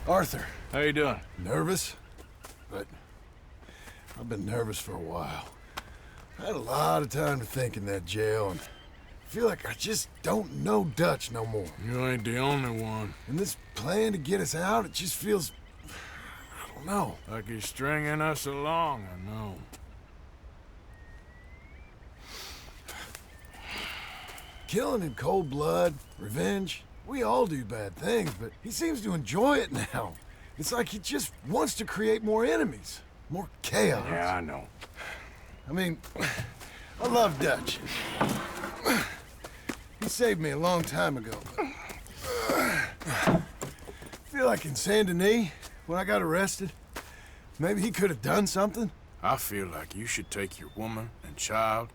Arthur. How you doing? Nervous? But I've been nervous for a while. I had a lot of time to think in that jail, and I feel like I just don't know Dutch no more. You ain't the only one. And this plan to get us out, it just feels... I don't know. Like he's stringing us along, I know. Killing in cold blood, revenge, we all do bad things, but he seems to enjoy it now. It's like he just wants to create more enemies, more chaos. Yeah, I know. I mean, I love Dutch. He saved me a long time ago. I feel like in Saint Denis, when I got arrested, maybe he could have done something. I feel like you should take your woman and child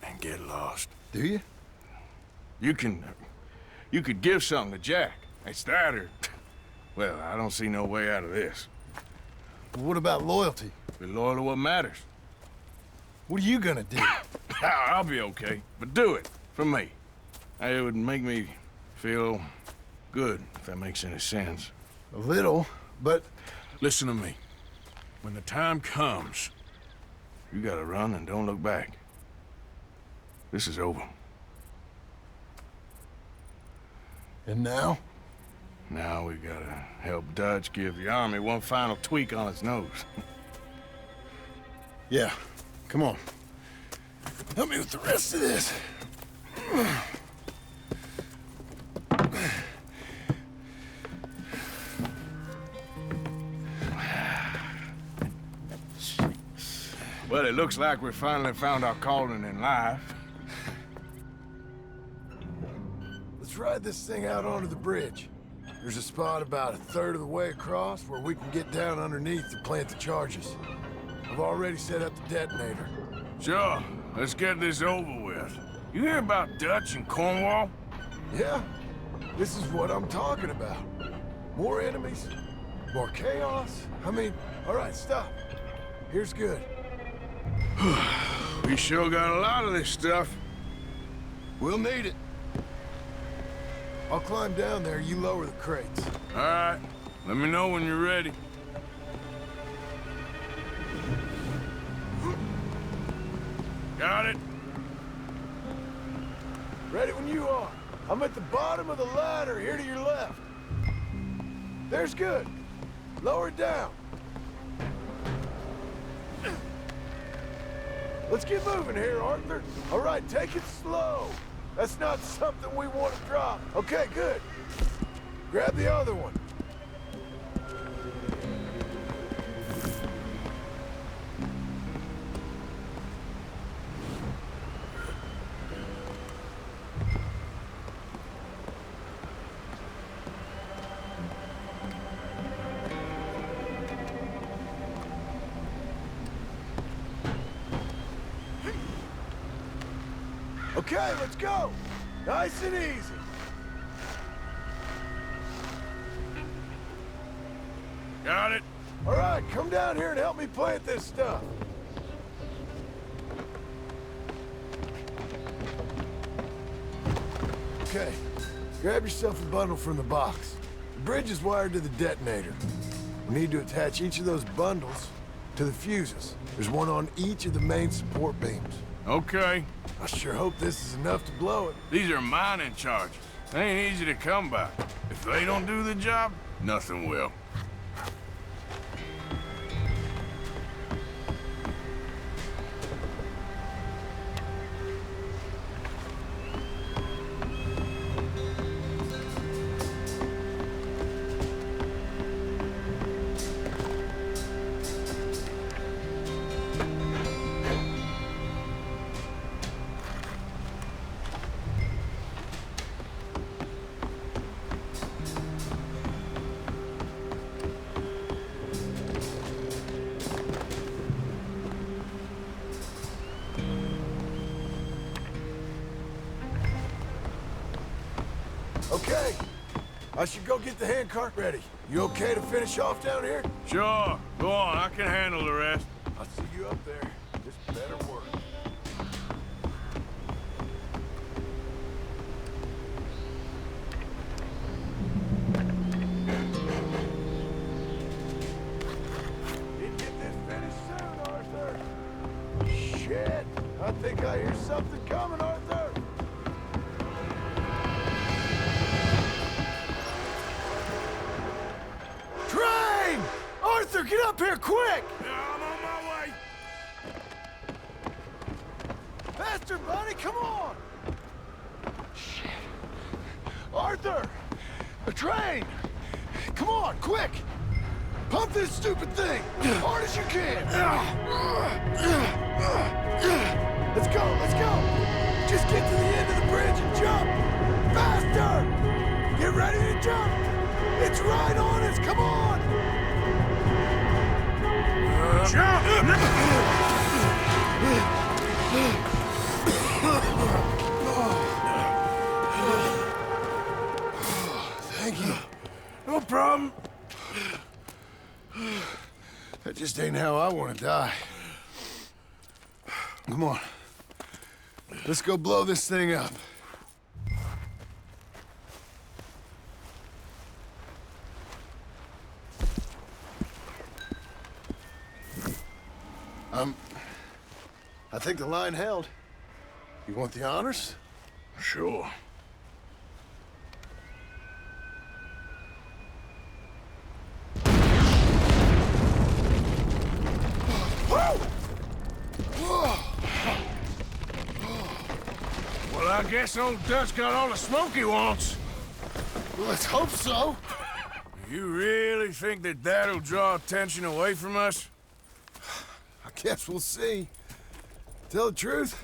and get lost. Do you? You could give something to Jack. It's that or... Well, I don't see no way out of this. What about loyalty? Be loyal to what matters. What are you gonna do? I'll be okay, but do it for me. It would make me feel good, if that makes any sense. A little, but... Listen to me. When the time comes, you gotta run and don't look back. This is over. And now? Now we gotta help Dutch give the army one final tweak on its nose. Yeah, come on. Help me with the rest of this. Well, it looks like we finally found our calling in life. Let's ride this thing out onto the bridge. There's a spot about a third of the way across where we can get down underneath to plant the charges. I've already set up the detonator. Sure, let's get this over with. You hear about Dutch and Cornwall? Yeah, this is what I'm talking about. More enemies, more chaos. I mean, all right, stop. Here's good. We sure got a lot of this stuff. We'll need it. I'll climb down there, you lower the crates. All right, let me know when you're ready. Got it? Ready when you are. I'm at the bottom of the ladder, here to your left. There's good. Lower it down. Let's get moving here, Arthur. All right, take it slow. That's not something we want to drop. Okay, good. Grab the other one. Okay, let's go. Nice and easy. Got it? All right, come down here and help me plant this stuff. Okay, grab yourself a bundle from the box. The bridge is wired to the detonator. We need to attach each of those bundles to the fuses. There's one on each of the main support beams. Okay. I sure hope this is enough to blow it. These are mining charges. They ain't easy to come by. If they don't do the job, nothing will. Okay, I should go get the handcart ready. You okay to finish off down here? Sure. Go on, I can handle the rest. I'll see you up there. This better work. get up here, quick! I'm on my way. Faster, buddy, come on! Shit. Arthur! A train! Come on, quick! Pump this stupid thing! As hard as you can! Let's go, let's go! Just get to the end of the bridge and jump! Faster! Get ready to jump! It's right on us, come on! Jump! Thank you. No problem. That just ain't how I want to die. Come on. Let's go blow this thing up. I think the line held. You want the honors? Sure. Well, I guess old Dutch got all the smoke he wants. Well, let's hope so. You really think that that'll draw attention away from us? I guess we'll see. Tell the truth,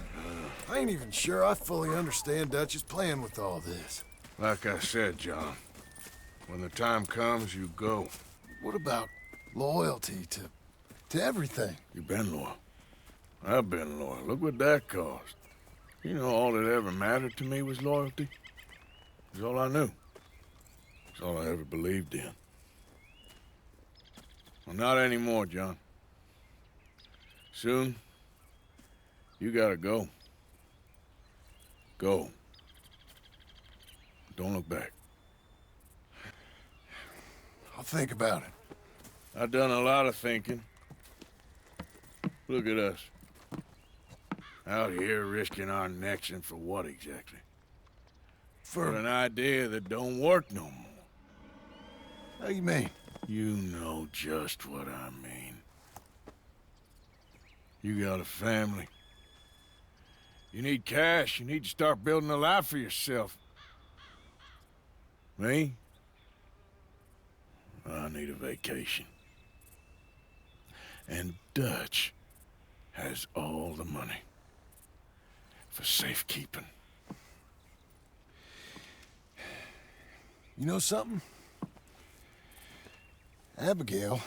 I ain't even sure I fully understand Dutch's plan with all this. Like I said, John, when the time comes, you go. What about loyalty to everything? You've been loyal. I've been loyal. Look what that cost. You know, all that ever mattered to me was loyalty. It's all I knew. It's all I ever believed in. Well, not anymore, John. Soon, you gotta go. Go. Don't look back. I'll think about it. I've done a lot of thinking. Look at us. Out here risking our necks, and for what exactly? For an idea that don't work no more. How you mean? You know just what I mean. You got a family. You need cash. You need to start building a life for yourself. Me? I need a vacation. And Dutch has all the money for safekeeping. You know something? Abigail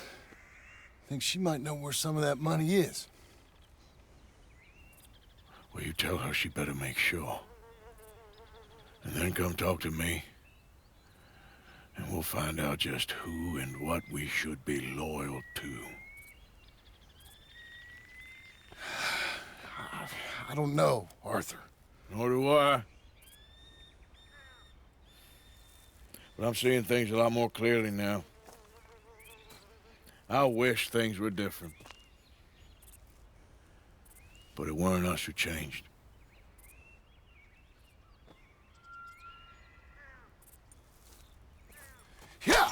thinks she might know where some of that money is. Well, you tell her she better make sure. And then come talk to me. And we'll find out just who and what we should be loyal to. I don't know, Arthur. Nor do I. But I'm seeing things a lot more clearly now. I wish things were different. But it weren't us who changed. Yeah!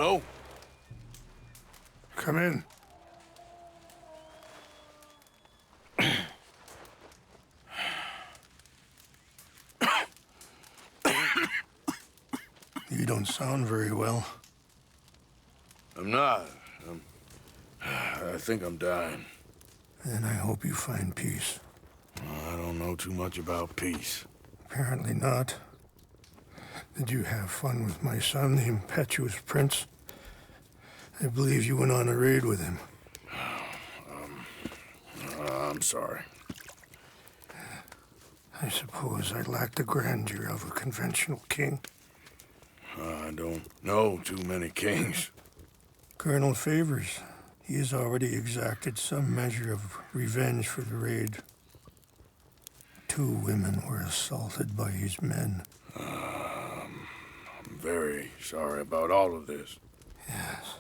Hello? Come in. You don't sound very well. I'm not. I think I'm dying. And I hope you find peace. I don't know too much about peace. Apparently not. Did you have fun with my son, the impetuous prince? I believe you went on a raid with him. I'm sorry. I suppose I lack the grandeur of a conventional king. I don't know too many kings. Colonel Favors, he has already exacted some measure of revenge for the raid. 2 women were assaulted by his men. I'm very sorry about all of this. Yes.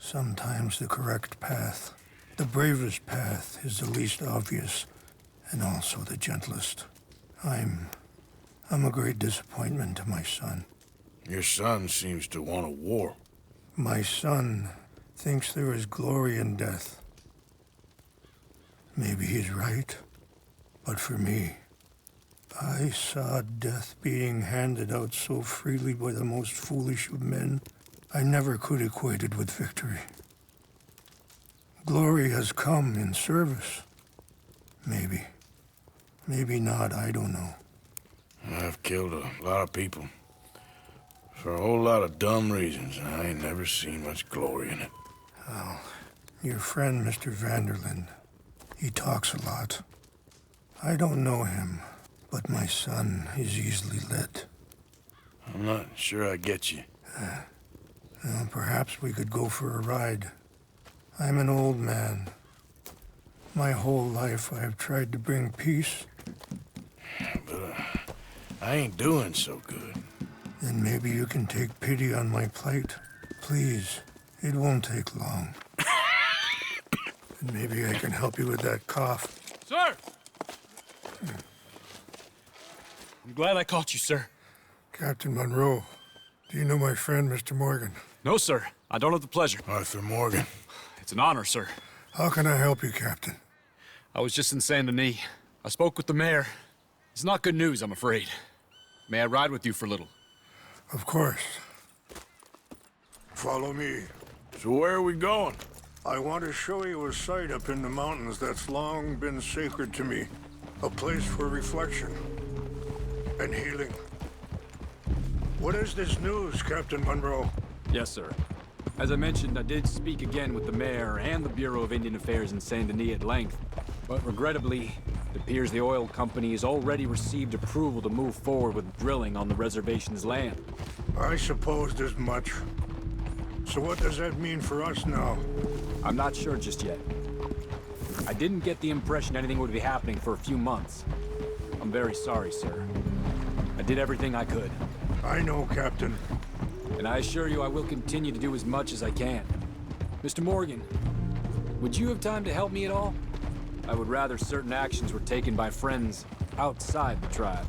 Sometimes the correct path, the bravest path, is the least obvious, and also the gentlest. I'm a great disappointment to my son. Your son seems to want a war. My son thinks there is glory in death. Maybe he's right, but for me, I saw death being handed out so freely by the most foolish of men, I never could equate it with victory. Glory has come in service. Maybe. Maybe not, I don't know. I've killed a lot of people. For a whole lot of dumb reasons, and I ain't never seen much glory in it. Oh, your friend, Mr. Vanderlyn, he talks a lot. I don't know him, but my son is easily led. I'm not sure I get you. Well, perhaps we could go for a ride. I'm an old man. My whole life I have tried to bring peace. But I ain't doing so good. Then maybe you can take pity on my plight. Please, it won't take long. And maybe I can help you with that cough. Sir! I'm glad I caught you, sir. Captain Monroe, do you know my friend, Mr. Morgan? No, sir. I don't have the pleasure. Arthur Morgan. It's an honor, sir. How can I help you, Captain? I was just in Saint Denis. I spoke with the mayor. It's not good news, I'm afraid. May I ride with you for a little? Of course. Follow me. So where are we going? I want to show you a site up in the mountains that's long been sacred to me. A place for reflection and healing. What is this news, Captain Monroe? Yes, sir. As I mentioned, I did speak again with the mayor and the Bureau of Indian Affairs in Saint Denis at length. But regrettably, it appears the oil company has already received approval to move forward with drilling on the reservation's land. I supposed as much. So what does that mean for us now? I'm not sure just yet. I didn't get the impression anything would be happening for a few months. I'm very sorry, sir. I did everything I could. I know, Captain. And I assure you I will continue to do as much as I can. Mr. Morgan, would you have time to help me at all? I would rather certain actions were taken by friends outside the tribe.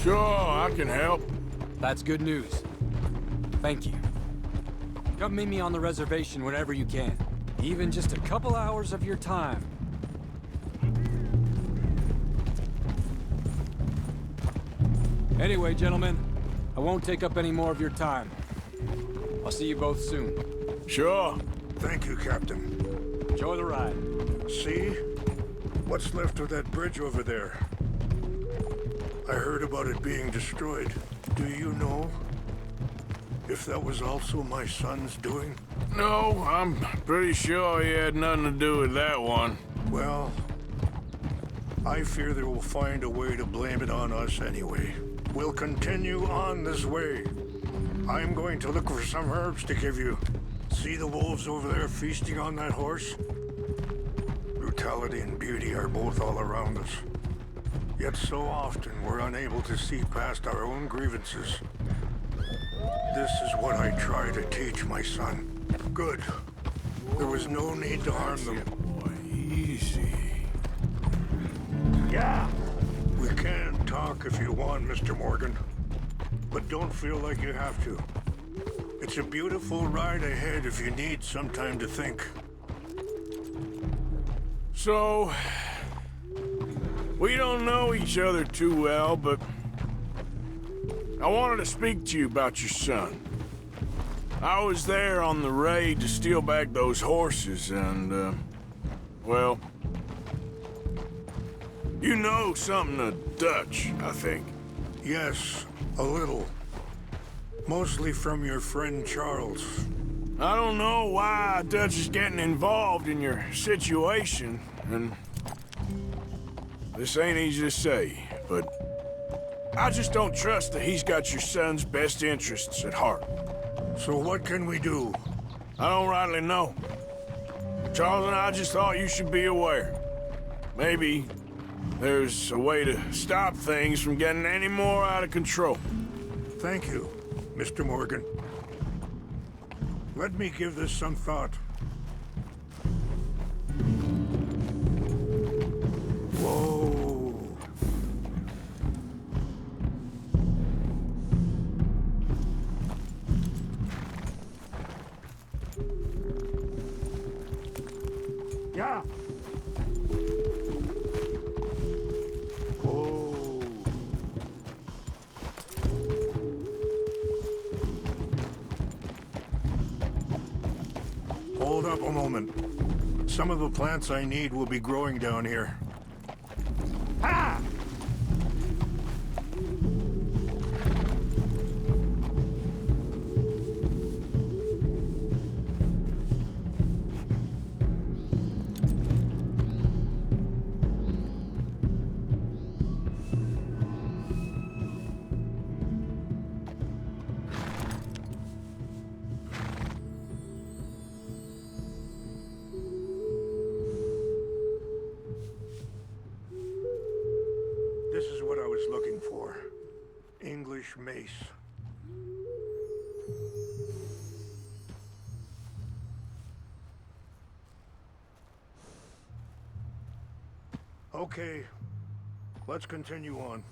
Sure, I can help. That's good news. Thank you. Come meet me on the reservation whenever you can. Even just a couple hours of your time. Anyway, gentlemen, I won't take up any more of your time. I'll see you both soon. Sure. Thank you, Captain. Enjoy the ride. See? What's left of that bridge over there? I heard about it being destroyed. Do you know if that was also my son's doing? No, I'm pretty sure he had nothing to do with that one. Well, I fear they will find a way to blame it on us anyway. We'll continue on this way. I'm going to look for some herbs to give you. See the wolves over there feasting on that horse? Brutality and beauty are both all around us. Yet so often we're unable to see past our own grievances. This is what I try to teach my son. Good. There was no need to harm them. Boy, easy. Yeah. We can talk if you want, Mr. Morgan. But don't feel like you have to. It's a beautiful ride ahead if you need some time to think. So, we don't know each other too well, but I wanted to speak to you about your son. I was there on the raid to steal back those horses, and, well, you know something of Dutch, I think. Yes, a little. Mostly from your friend Charles. I don't know why Dutch is getting involved in your situation, and this ain't easy to say, but I just don't trust that he's got your son's best interests at heart. So what can we do? I don't rightly know. Charles and I just thought you should be aware. Maybe there's a way to stop things from getting any more out of control. Thank you, Mr. Morgan. Let me give this some thought. Whoa. Yeah. Whoa. Hold up a moment. Some of the plants I need will be growing down here. Ha! This is what I was looking for. English mace. Okay, let's continue on.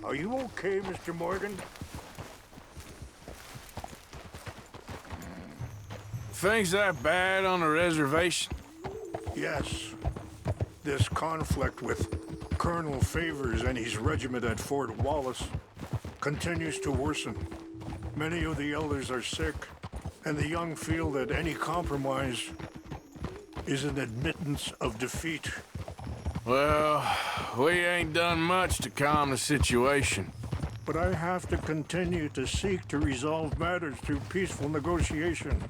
Are you okay, Mr. Morgan? Things that bad on the reservation? Yes. This conflict with Colonel Favors and his regiment at Fort Wallace continues to worsen. Many of the elders are sick, and the young feel that any compromise is an admittance of defeat. Well, we ain't done much to calm the situation. But I have to continue to seek to resolve matters through peaceful negotiation.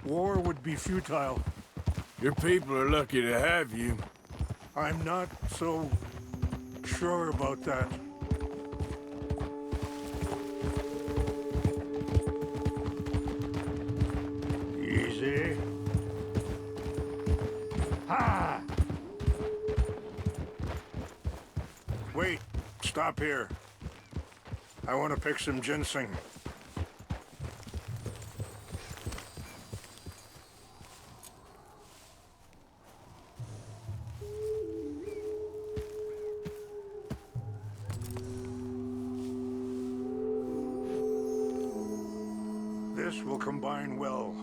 War would be futile. Your people are lucky to have you. I'm not so sure about that. Easy. Ha! Wait, stop here. I want to pick some ginseng. This will combine well.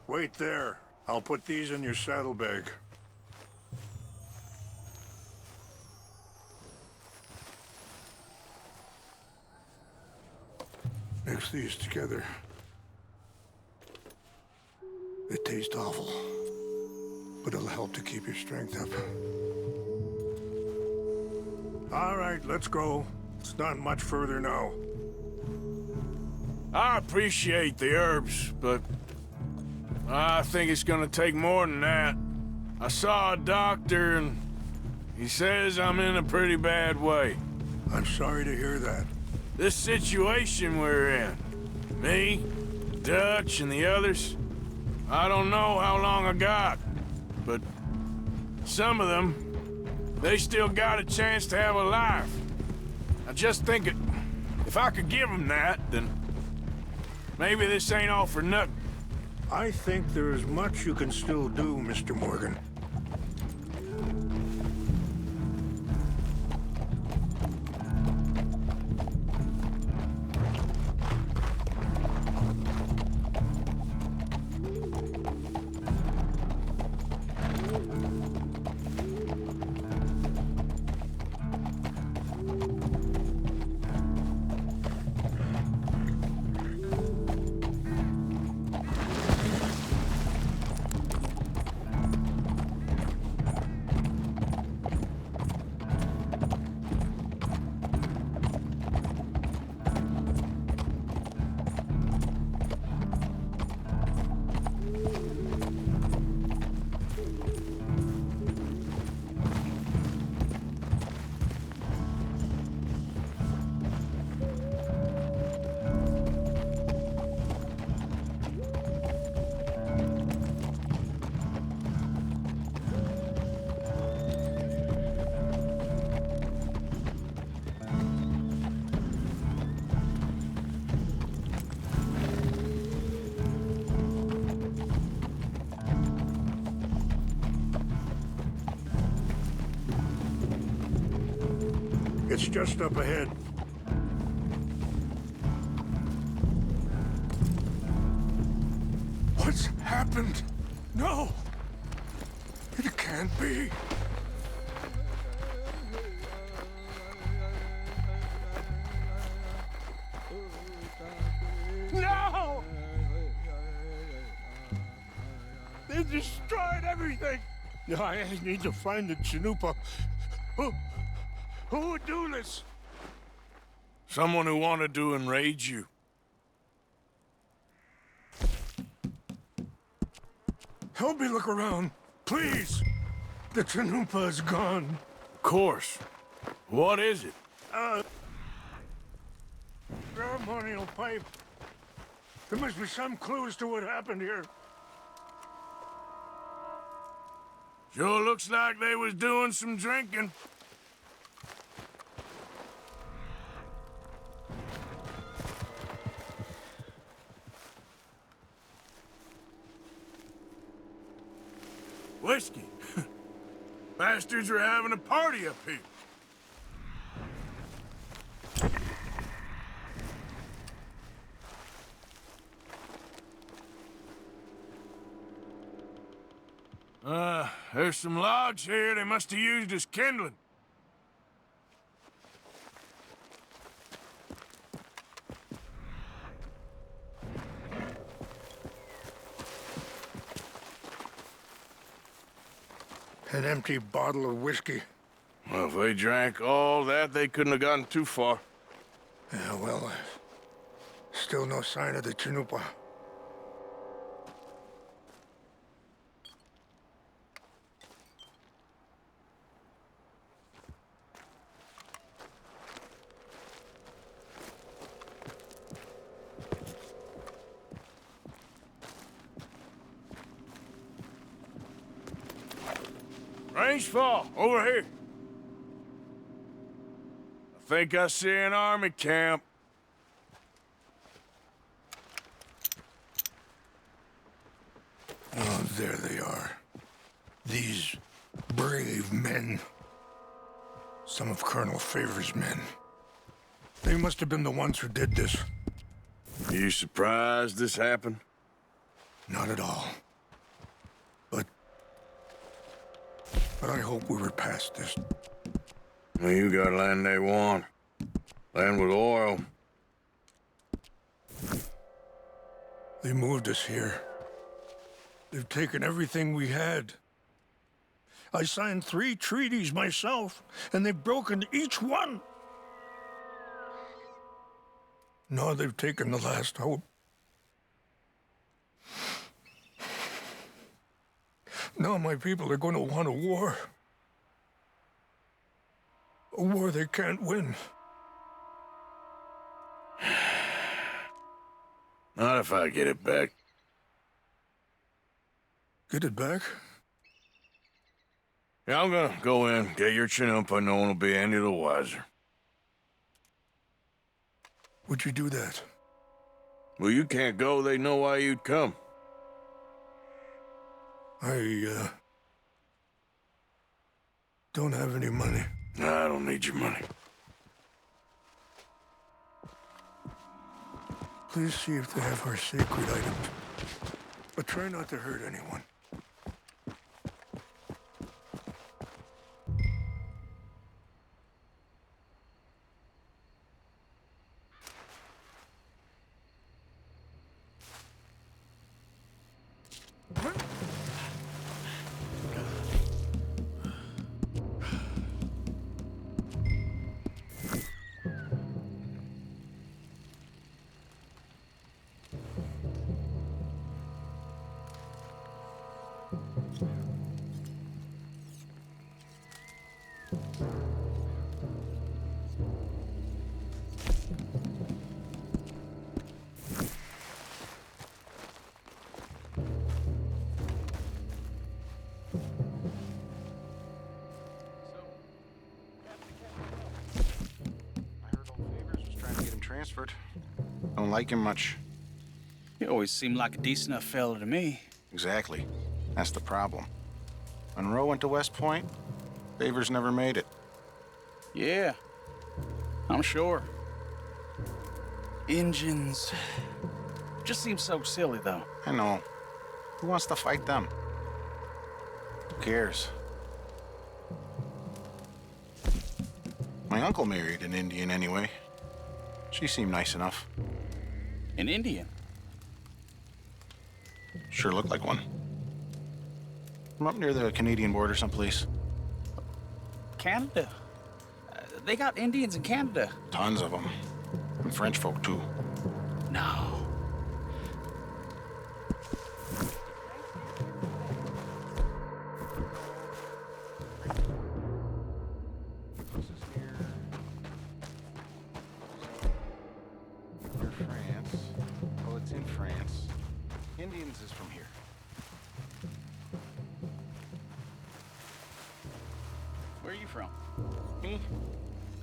Wait there. I'll put these in your saddlebag. Mix these together. They taste awful, but it'll help to keep your strength up. All right, let's go. It's not much further now. I appreciate the herbs, but I think it's gonna take more than that. I saw a doctor and he says I'm in a pretty bad way. I'm sorry to hear that. This situation we're in, me, Dutch, and the others, I don't know how long I got, but some of them, they still got a chance to have a life. I just think if I could give them that, then maybe this ain't all for nothing. I think there is much you can still do, Mr. Morgan. It's just up ahead. What's happened? No! It can't be. No! They destroyed everything! I need to find the Chanupa. Who would do this? Someone who wanted to enrage you. Help me look around, please. The Chanupa is gone. Of course. What is it? Ceremonial pipe. There must be some clue as to what happened here. Sure looks like they was doing some drinking. Whiskey. Bastards are having a party up here. There's some logs here they must have used as kindling. An empty bottle of whiskey. Well, if they drank all that, they couldn't have gotten too far. Yeah, well, still no sign of the Chanupa. Range fall, over here. I think I see an army camp. Oh, there they are. These brave men. Some of Colonel Favor's men. They must have been the ones who did this. Are you surprised this happened? Not at all. But I hope we were past this. Well, you got land they want. Land with oil. They moved us here. They've taken everything we had. I signed 3 treaties myself, and they've broken each one. Now they've taken the last hope. Now my people are going to want a war. A war they can't win. Not if I get it back. Get it back? Yeah, I'm gonna go in, get your Chinoopa, no one will be any the wiser. Would you do that? Well, you can't go, they know why you'd come. I don't have any money. Nah, I don't need your money. Please see if they have our sacred items. But try not to hurt anyone. Transferred. Don't like him much. He always seemed like a decent enough fella to me. Exactly. That's the problem. Monroe went to West Point. Favors never made it. Yeah, I'm sure. Engines. Just seems so silly, though. I know. Who wants to fight them? Who cares? My uncle married an Indian anyway. She seemed nice enough. An Indian? Sure looked like one. From up near the Canadian border someplace. Canada? They got Indians in Canada. Tons of them. And French folk, too. No. This is near France. Oh, it's in France. Indians is from here. Where are you from? Me?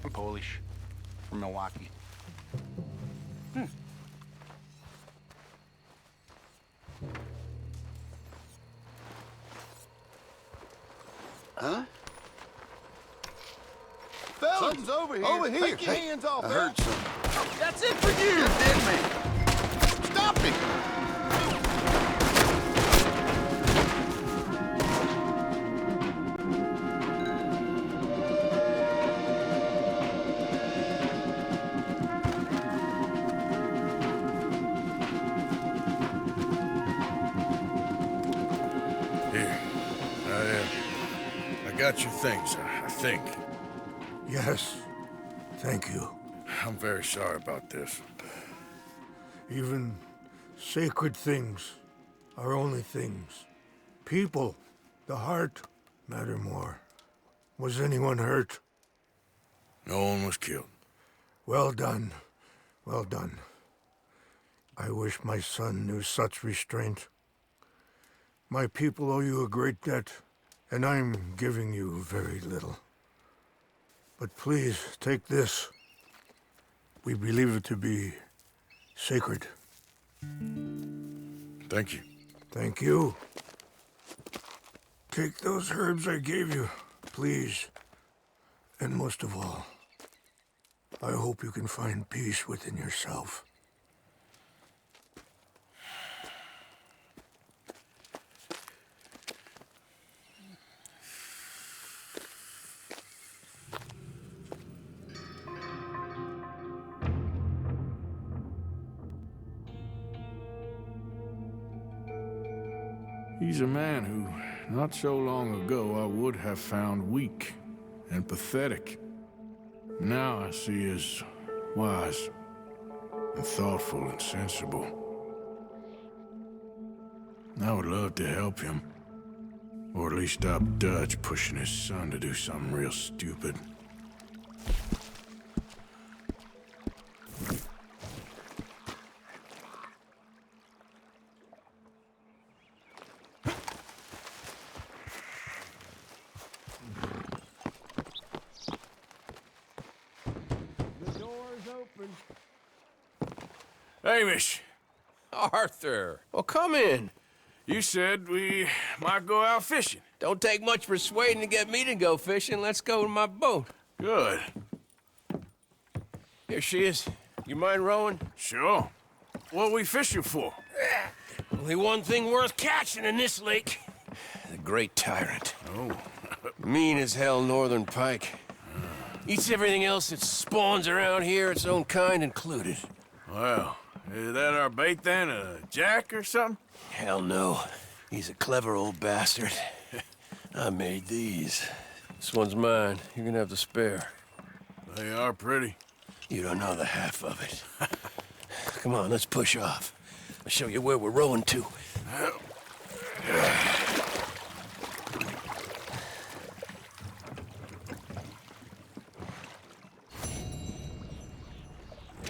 I'm Polish. From Milwaukee. Huh? Fellas, something's over here. Over here. Take your hands off. I heard something. That's it for you! Dead man. Stop it! Here. I got your things, I think. Yes. Thank you. I'm very sorry about this. Even sacred things are only things. People, the heart, matter more. Was anyone hurt? No one was killed. Well done. Well done. I wish my son knew such restraint. My people owe you a great debt, and I'm giving you very little. But please, take this. We believe it to be sacred. Thank you. Thank you. Take those herbs I gave you, please. And most of all, I hope you can find peace within yourself. He's a man who, not so long ago, I would have found weak and pathetic. Now I see as wise and thoughtful and sensible. I would love to help him. Or at least stop Dutch pushing his son to do something real stupid. The door's open. Hamish, Arthur, well, come in. you said we might go out fishing. Don't take much persuading to get me to go fishing. Let's go to my boat. Good. Here she is. You mind rowing? Sure. What we fishing for? Only one thing worth catching in this lake. The Great Tyrant. Oh. Mean as hell northern pike. Eats everything else that spawns around here, its own kind included. Well, is that our bait then? A jack or something? Hell no. He's a clever old bastard. I made these. This one's mine. You're gonna have to spare. They are pretty. You don't know the half of it. Come on, let's push off. I'll show you where we're rowing to.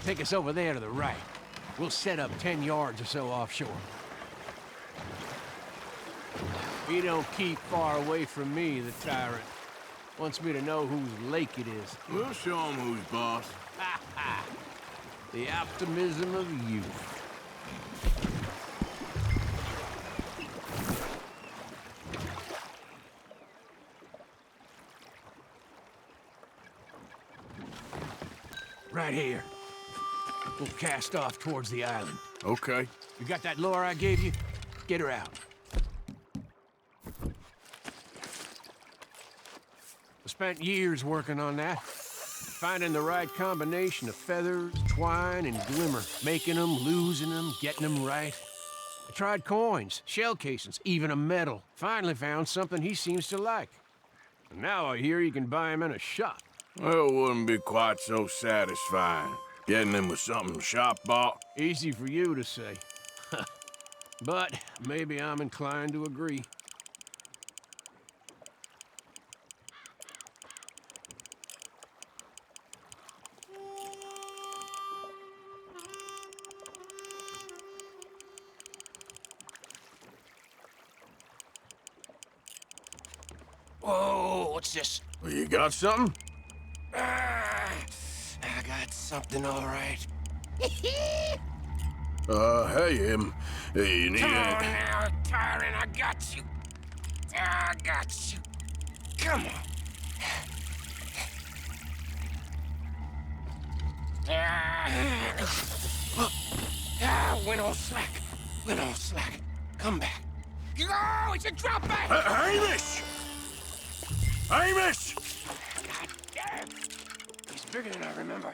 Take us over there to the right. We'll set up 10 yards or so offshore. He don't keep far away from me, the tyrant. Wants me to know whose lake it is. We'll show him who's boss. The optimism of youth. Right here. We'll cast off towards the island. Okay. You got that lure I gave you? Get her out. I spent years working on that. Finding the right combination of feathers, twine, and glimmer. Making them, losing them, getting them right. I tried coins, shell casings, even a medal. Finally found something he seems to like. And now I hear you can buy him in a shop. Well, it wouldn't be quite so satisfying. Getting him with something shop bought. Easy for you to say. But maybe I'm inclined to agree. Whoa, what's this? Well, you got something? I got something all right. Hey, you need Come on it. now, Tyrant, I got you. I got you. Come on. Went all slack. Went all slack. Come back. Oh, it's a drop back! Hamish! Hamish! God damn! He's bigger than I remember.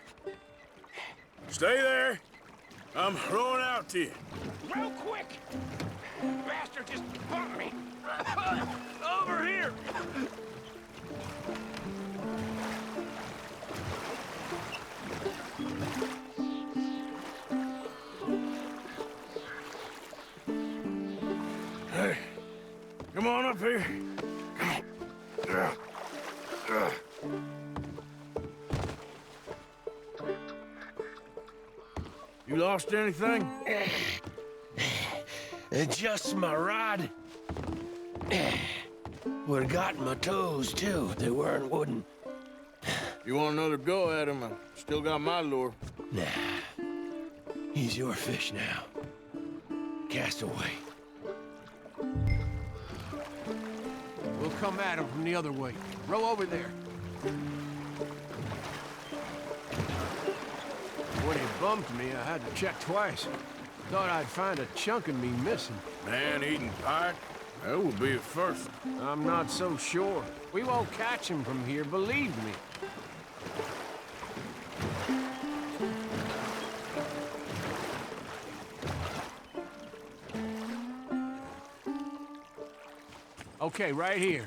Stay there. I'm rowing out to you. Real quick! Bastard just bumped me! Over here! Hey, come on up here. Come on. You lost anything? Just my rod. Would've gotten my toes, too, if they weren't wooden. You want another go at him? I still got my lure. Nah. He's your fish now. Cast away. We'll come at him from the other way. Row over there. When he bumped me, I had to check twice. Thought I'd find a chunk of me missing. Man-eating pike? That would be a first. I'm not so sure. We won't catch him from here, believe me. Okay, right here.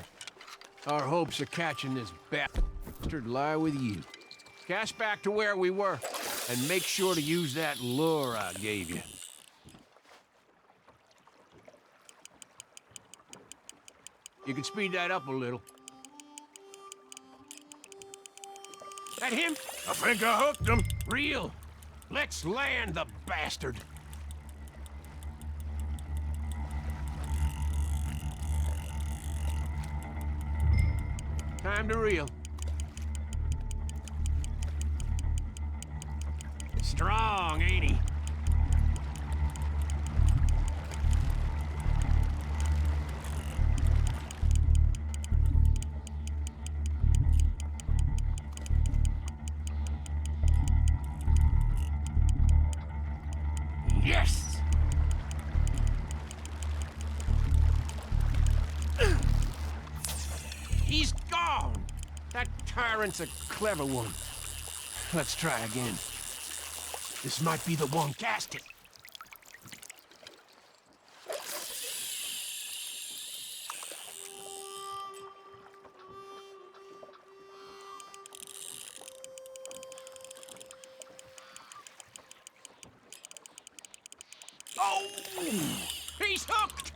Our hopes of catching this bastard lie with you. Cast back to where we were. And make sure to use that lure I gave you. You can speed that up a little. That him? I think I hooked him. Real. Let's land the bastard. Time to reel. Strong, ain't he? Yes! He's gone! That tyrant's a clever one. Let's try again. This might be the one. Cast it. Oh! He's hooked!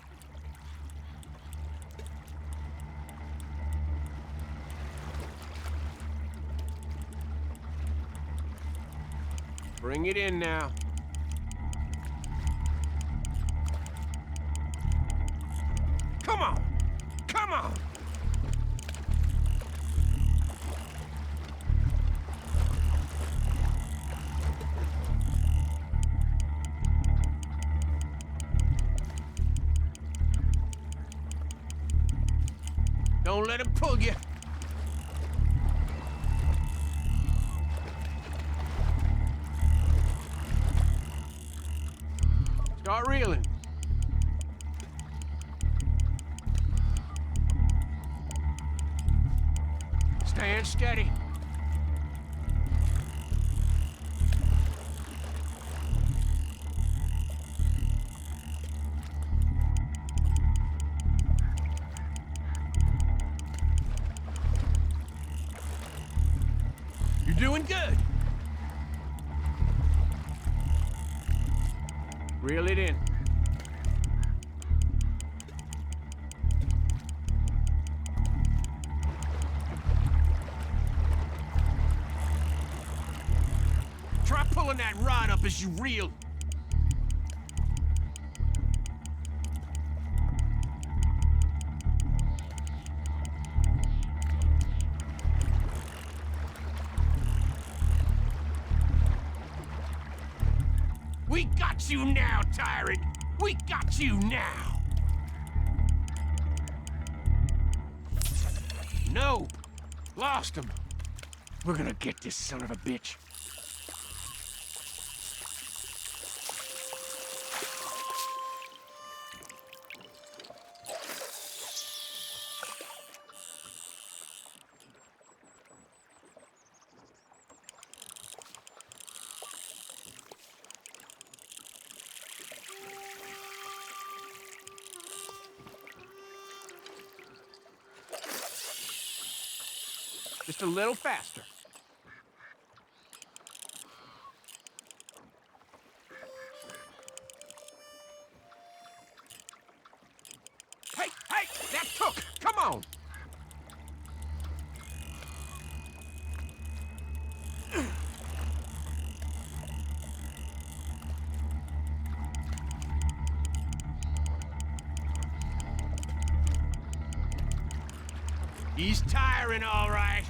Bring it in now. Come on! Come on! Don't let him pull you. Start reeling. Stand steady. You're doing good. Reel it in. Try pulling that rod up as you reel. We got you now, tyrant! We got you now! No! Lost him! We're gonna get this son of a bitch. Just a little faster. Hey, hey, that took! Come on! He's tiring, all right.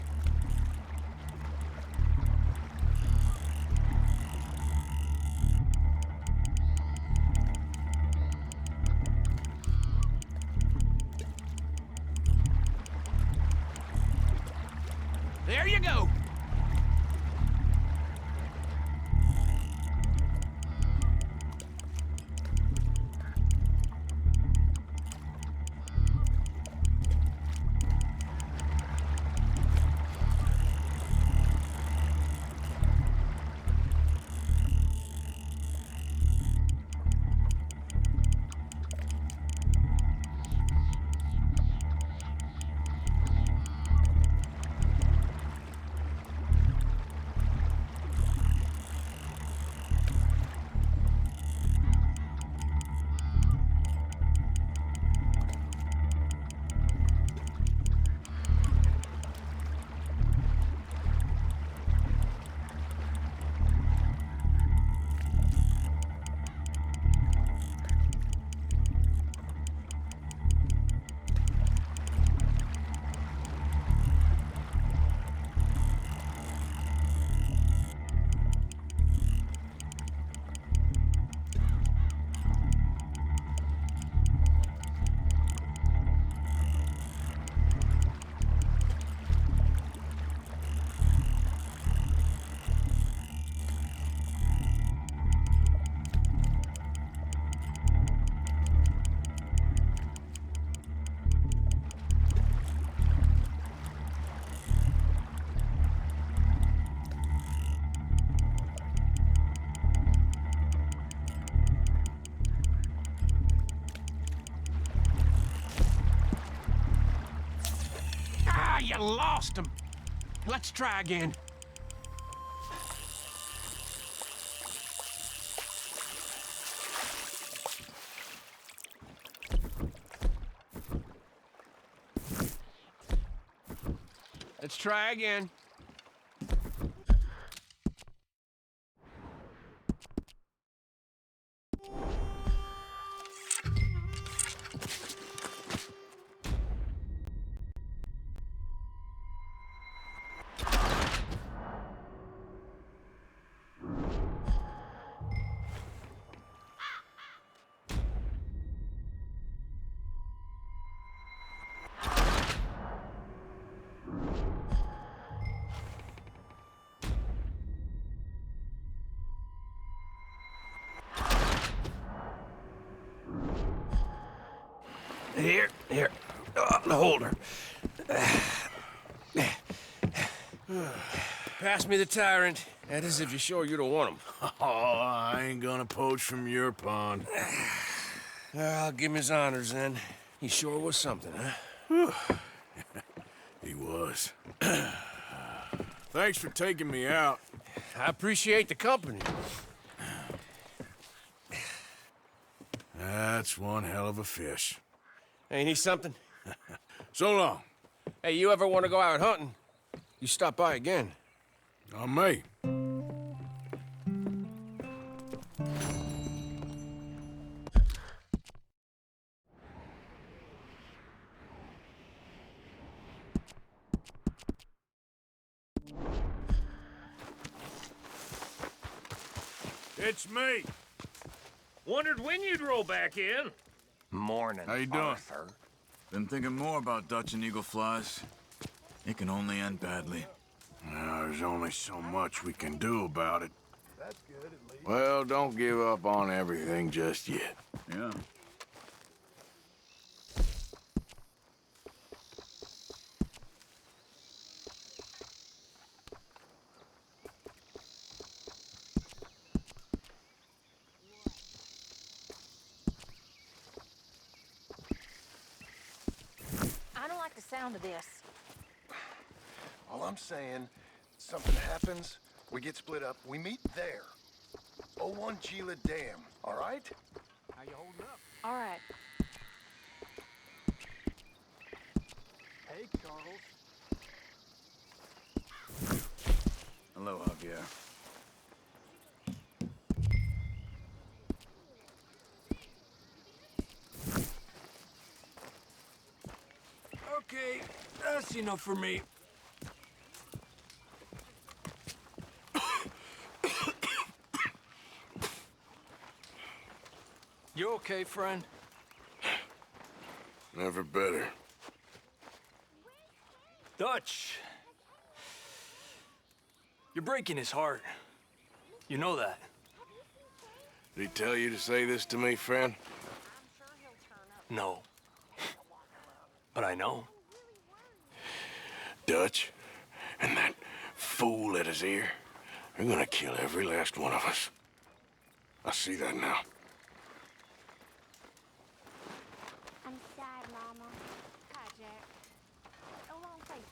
There you go. You lost him. Let's try again. Let's try again. Here, the holder. Pass me the tyrant. That is if you're sure you don't want him. Oh, I ain't gonna poach from your pond. I'll give him his honors then. He sure was something, huh? He was. Thanks for taking me out. I appreciate the company. That's one hell of a fish. Ain't he something? So long. Hey, you ever want to go out hunting? You stop by again. On me. It's me. Wondered when you'd roll back in. Morning, How you doing? Arthur. Been thinking more about Dutch and Eagle Flies. It can only end badly. There's only so much we can do about it. Well, don't give up on everything just yet. Yeah. I don't like the sound of this. All I'm saying, something happens, we get split up, we meet there. 01 Gila Dam, all right? How you holding up? All right. Hey, Charles. Hello, Javier. Okay, that's enough for me. You okay, friend? Never better. Dutch. You're breaking his heart. You know that. Did he tell you to say this to me, friend? No. But I know. Dutch and that fool at his ear, they're gonna kill every last one of us. I see that now. I'm sad, Mama. Hi, Jack. Oh, long faces.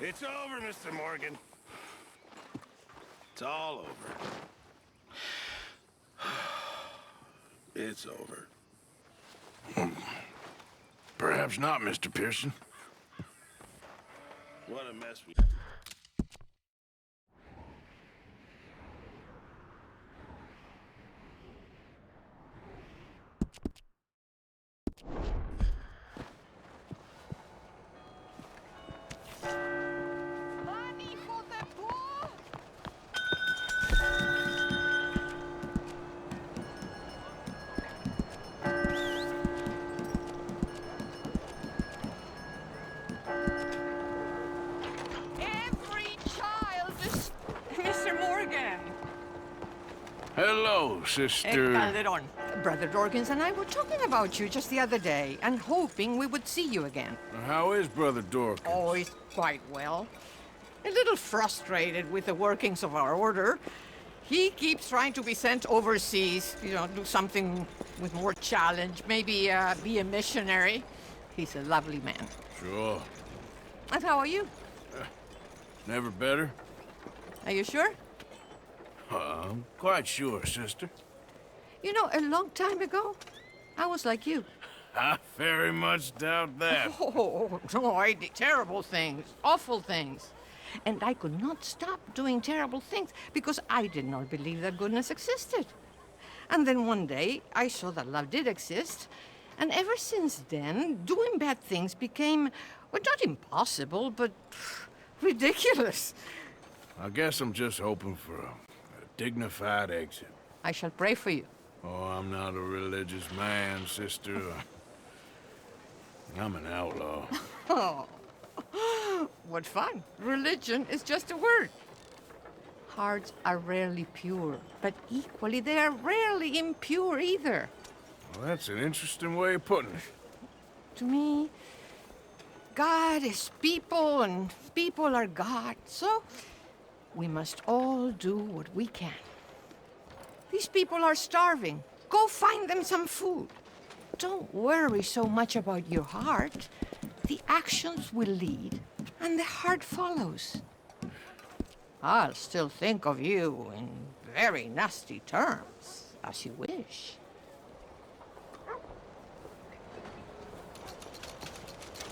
It's over, Mr. Morgan. It's all over. It's over. Perhaps not, Mr. Pearson. What a mess we... Hello, Sister... Calderón. Brother Dorkins and I were talking about you just the other day and hoping we would see you again. How is Brother Dorkins? Oh, he's quite well. A little frustrated with the workings of our order. He keeps trying to be sent overseas, you know, do something with more challenge, maybe be a missionary. He's a lovely man. Sure. And how are you? Never better? Are you sure? I'm quite sure, sister. You know, a long time ago, I was like you. I very much doubt that. Oh, no, I did terrible things, awful things. And I could not stop doing terrible things because I did not believe that goodness existed. And then one day, I saw that love did exist. And ever since then, doing bad things became, well, not impossible, but ridiculous. I guess I'm just hoping for a dignified exit. I shall pray for you. Oh, I'm not a religious man, sister. I'm an outlaw. Oh, what fun. Religion is just a word. Hearts are rarely pure, but equally they are rarely impure either. Well, that's an interesting way of putting it. To me, God is people and people are God, so we must all do what we can. These people are starving. Go find them some food. Don't worry so much about your heart. The actions will lead, and the heart follows. I'll still think of you in very nasty terms, as you wish.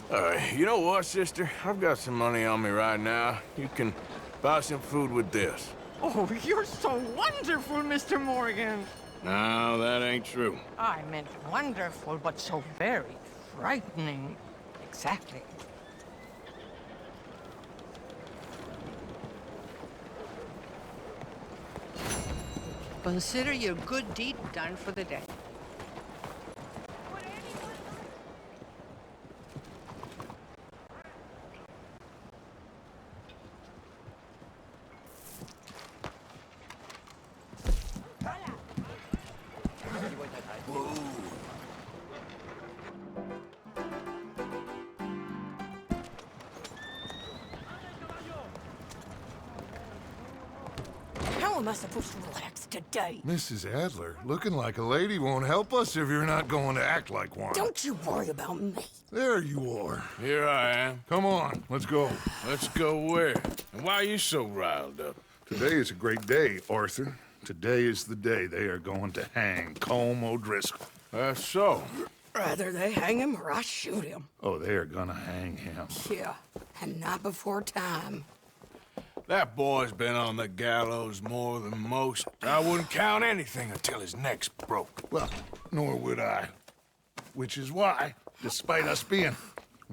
All right, you know what, sister? I've got some money on me right now. You can buy some food with this. Oh, you're so wonderful, Mr. Morgan. No, that ain't true. I meant wonderful, but so very frightening. Exactly. Consider your good deed done for the day. How am I supposed to relax today? Mrs. Adler, looking like a lady won't help us if you're not going to act like one. Don't you worry about me. There you are. Here I am. Come on, let's go. Let's go where? And why are you so riled up? Today is a great day, Arthur. Today is the day they are going to hang Colm O'Driscoll. That's so. Rather they hang him or I shoot him. Oh, they are gonna hang him. Yeah, and not before time. That boy's been on the gallows more than most. I wouldn't count anything until his neck's broke. Well, nor would I. Which is why, despite us being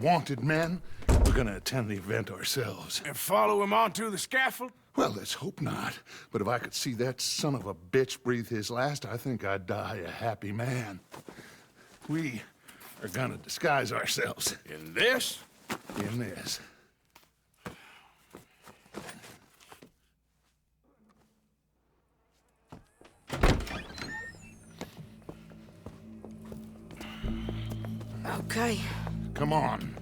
wanted men, we're gonna attend the event ourselves. And follow him onto the scaffold? Well, let's hope not. But if I could see that son of a bitch breathe his last, I think I'd die a happy man. We are gonna disguise ourselves. In this? In this. Okay. Come on.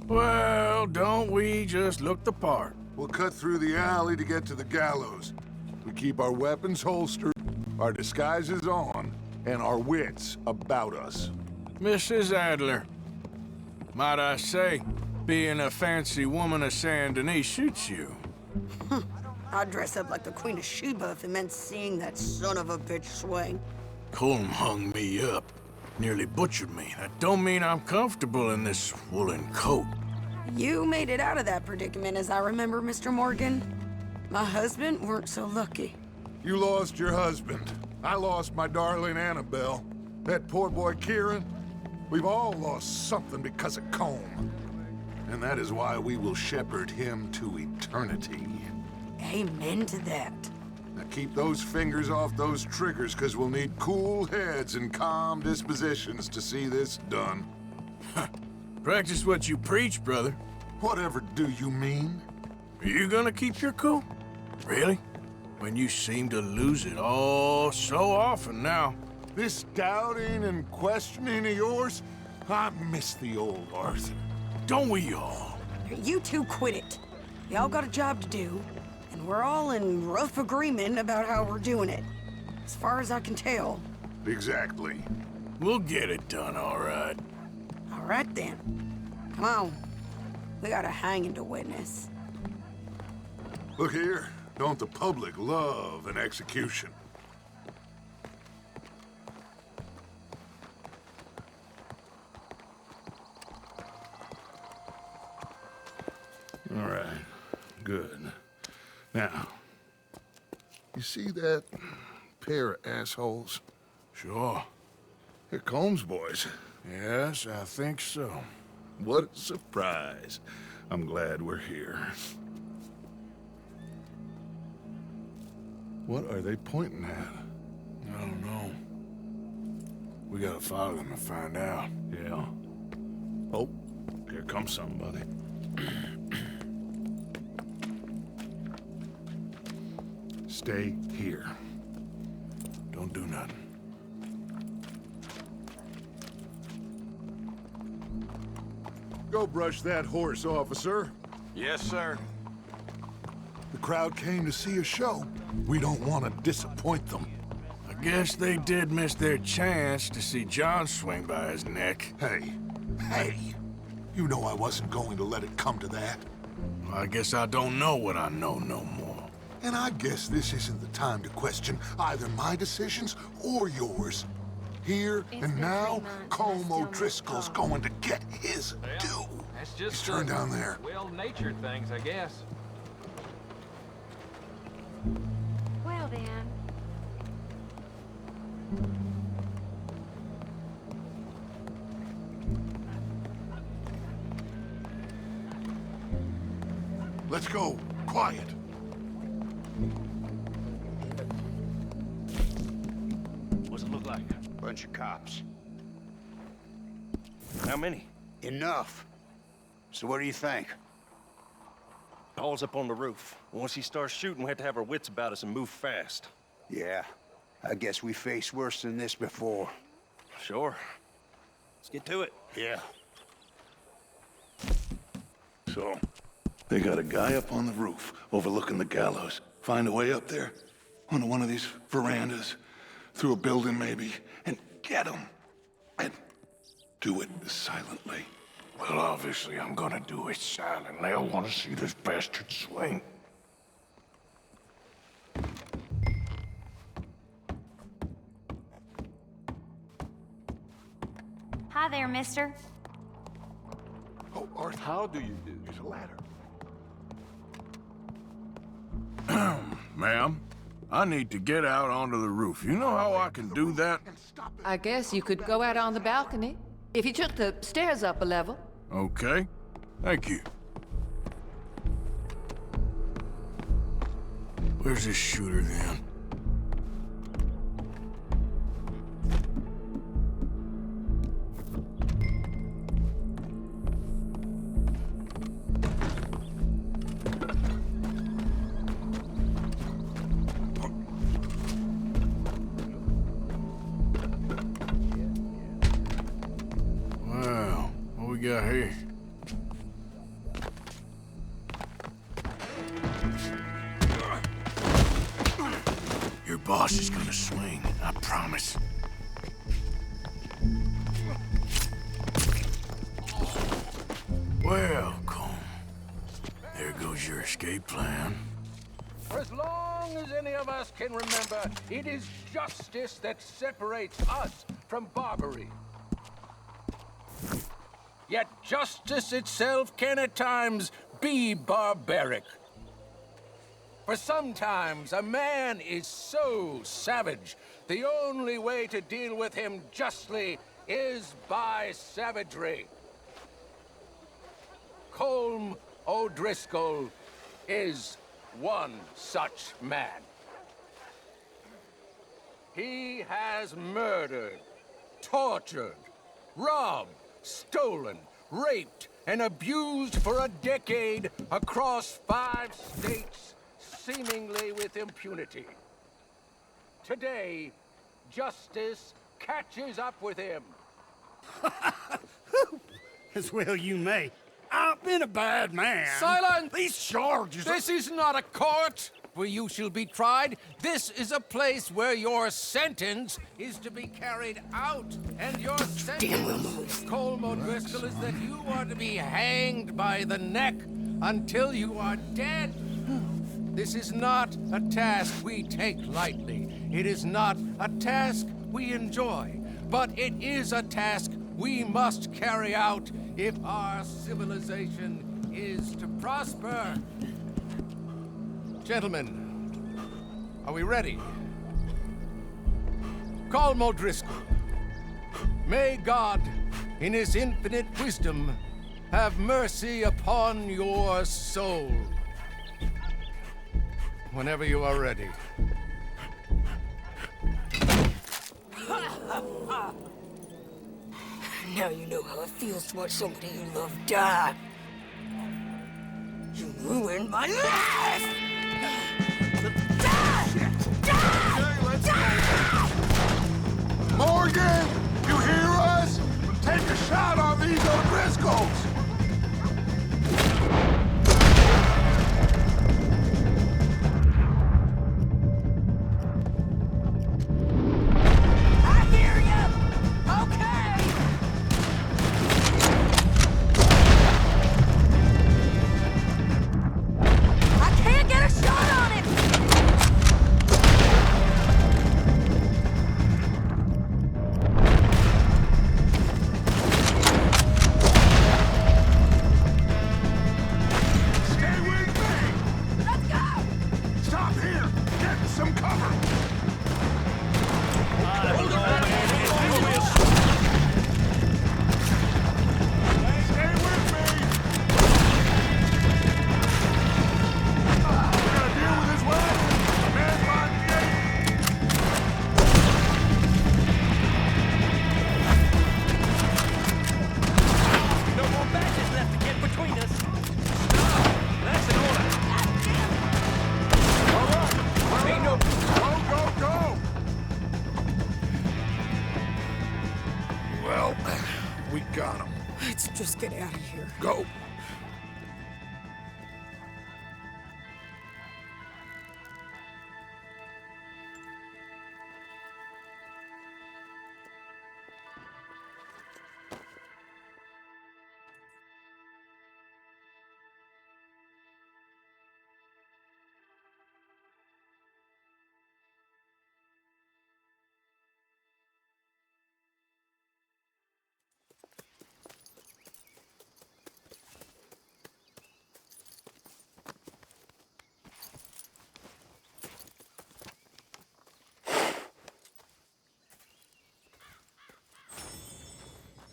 Well, don't we just look the part? We'll cut through the alley to get to the gallows. We keep our weapons holstered, our disguises on, and our wits about us. Mrs. Adler, might I say, being a fancy woman of Saint Denis suits you. I'd dress up like the Queen of Sheba if it meant seeing that son of a bitch swing. Colm hung me up, nearly butchered me. That don't mean I'm comfortable in this woolen coat. You made it out of that predicament, as I remember, Mr. Morgan. My husband weren't so lucky. You lost your husband. I lost my darling Annabelle. That poor boy Kieran. We've all lost something because of Colm. And that is why we will shepherd him to eternity. Amen to that. Now keep those fingers off those triggers, because we'll need cool heads and calm dispositions to see this done. Practice what you preach, brother. Whatever do you mean? Are you gonna keep your cool? Really? when you seem to lose it all so often now. This doubting and questioning of yours, I miss the old Arthur. Don't we all? You two quit it. Y'all got a job to do, and we're all in rough agreement about how we're doing it. As far as I can tell. Exactly. We'll get it done, all right. All right, then. Come on. We got a hanging to witness. Look here, don't the public love an execution? All right, good. Now, you see that pair of assholes? Sure. They're Combs boys. Yes, I think so. What a surprise. I'm glad we're here. What are they pointing at? I don't know. We gotta follow them and find out. Yeah. Oh, here comes somebody. Stay here. Don't do nothing. Go brush that horse, officer. Yes, sir. The crowd came to see a show. We don't want to disappoint them. I guess they did miss their chance to see John swing by his neck. Hey, you know I wasn't going to let it come to that. Well, I guess I don't know what I know no more. And I guess this isn't the time to question either my decisions or yours. Here and now, Colm O'Driscoll's going to get his due. That's just He's turned down there. well-natured things, I guess. Well, then. Let's go. Quiet. What's it look like? Bunch of cops. How many? Enough. So what do you think? Paul's up on the roof. Once he starts shooting, we have to have our wits about us and move fast. Yeah, I guess we faced worse than this before. Sure. Let's get to it. Yeah. So, they got a guy up on the roof overlooking the gallows. Find a way up there, onto one of these verandas, through a building maybe, and get him. And do it silently. Well, obviously I'm gonna do it silently. I want to see this bastard swing. Hi there, mister. Oh, Arthur. How do you do? There's a ladder. Ma'am, I need to get out onto the roof. You know how I can do that? I guess you could go out on the balcony. If you took the stairs up a level. Okay. Thank you. Where's this shooter, then? Well, what we got here? Your boss is gonna swing, I promise. Well, Colm, there goes your escape plan. For as long as any of us can remember, it is justice that separates us from Barbary. Yet justice itself can at times be barbaric. For sometimes a man is so savage, the only way to deal with him justly is by savagery. Colm O'Driscoll is one such man. He has murdered, tortured, robbed, stolen, raped, and abused for a decade across 5 states, seemingly with impunity. Today, justice catches up with him. As well you may. I've been a bad man. Silence! These charges are... This is not a court where you shall be tried. This is a place where your sentence is to be carried out. And your sentence, Colm O'Driscoll, is that you are to be hanged by the neck until you are dead. This is not a task we take lightly. It is not a task we enjoy. But it is a task we must carry out if our civilization is to prosper. Gentlemen, are we ready? Colm O'Driscoll, may God, in his infinite wisdom, have mercy upon your soul. Whenever you are ready. Now you know how it feels to watch somebody you love die. You ruined my life! Morgan, you hear us? Take a shot on these O'Driscolls! Just get out of here. Go.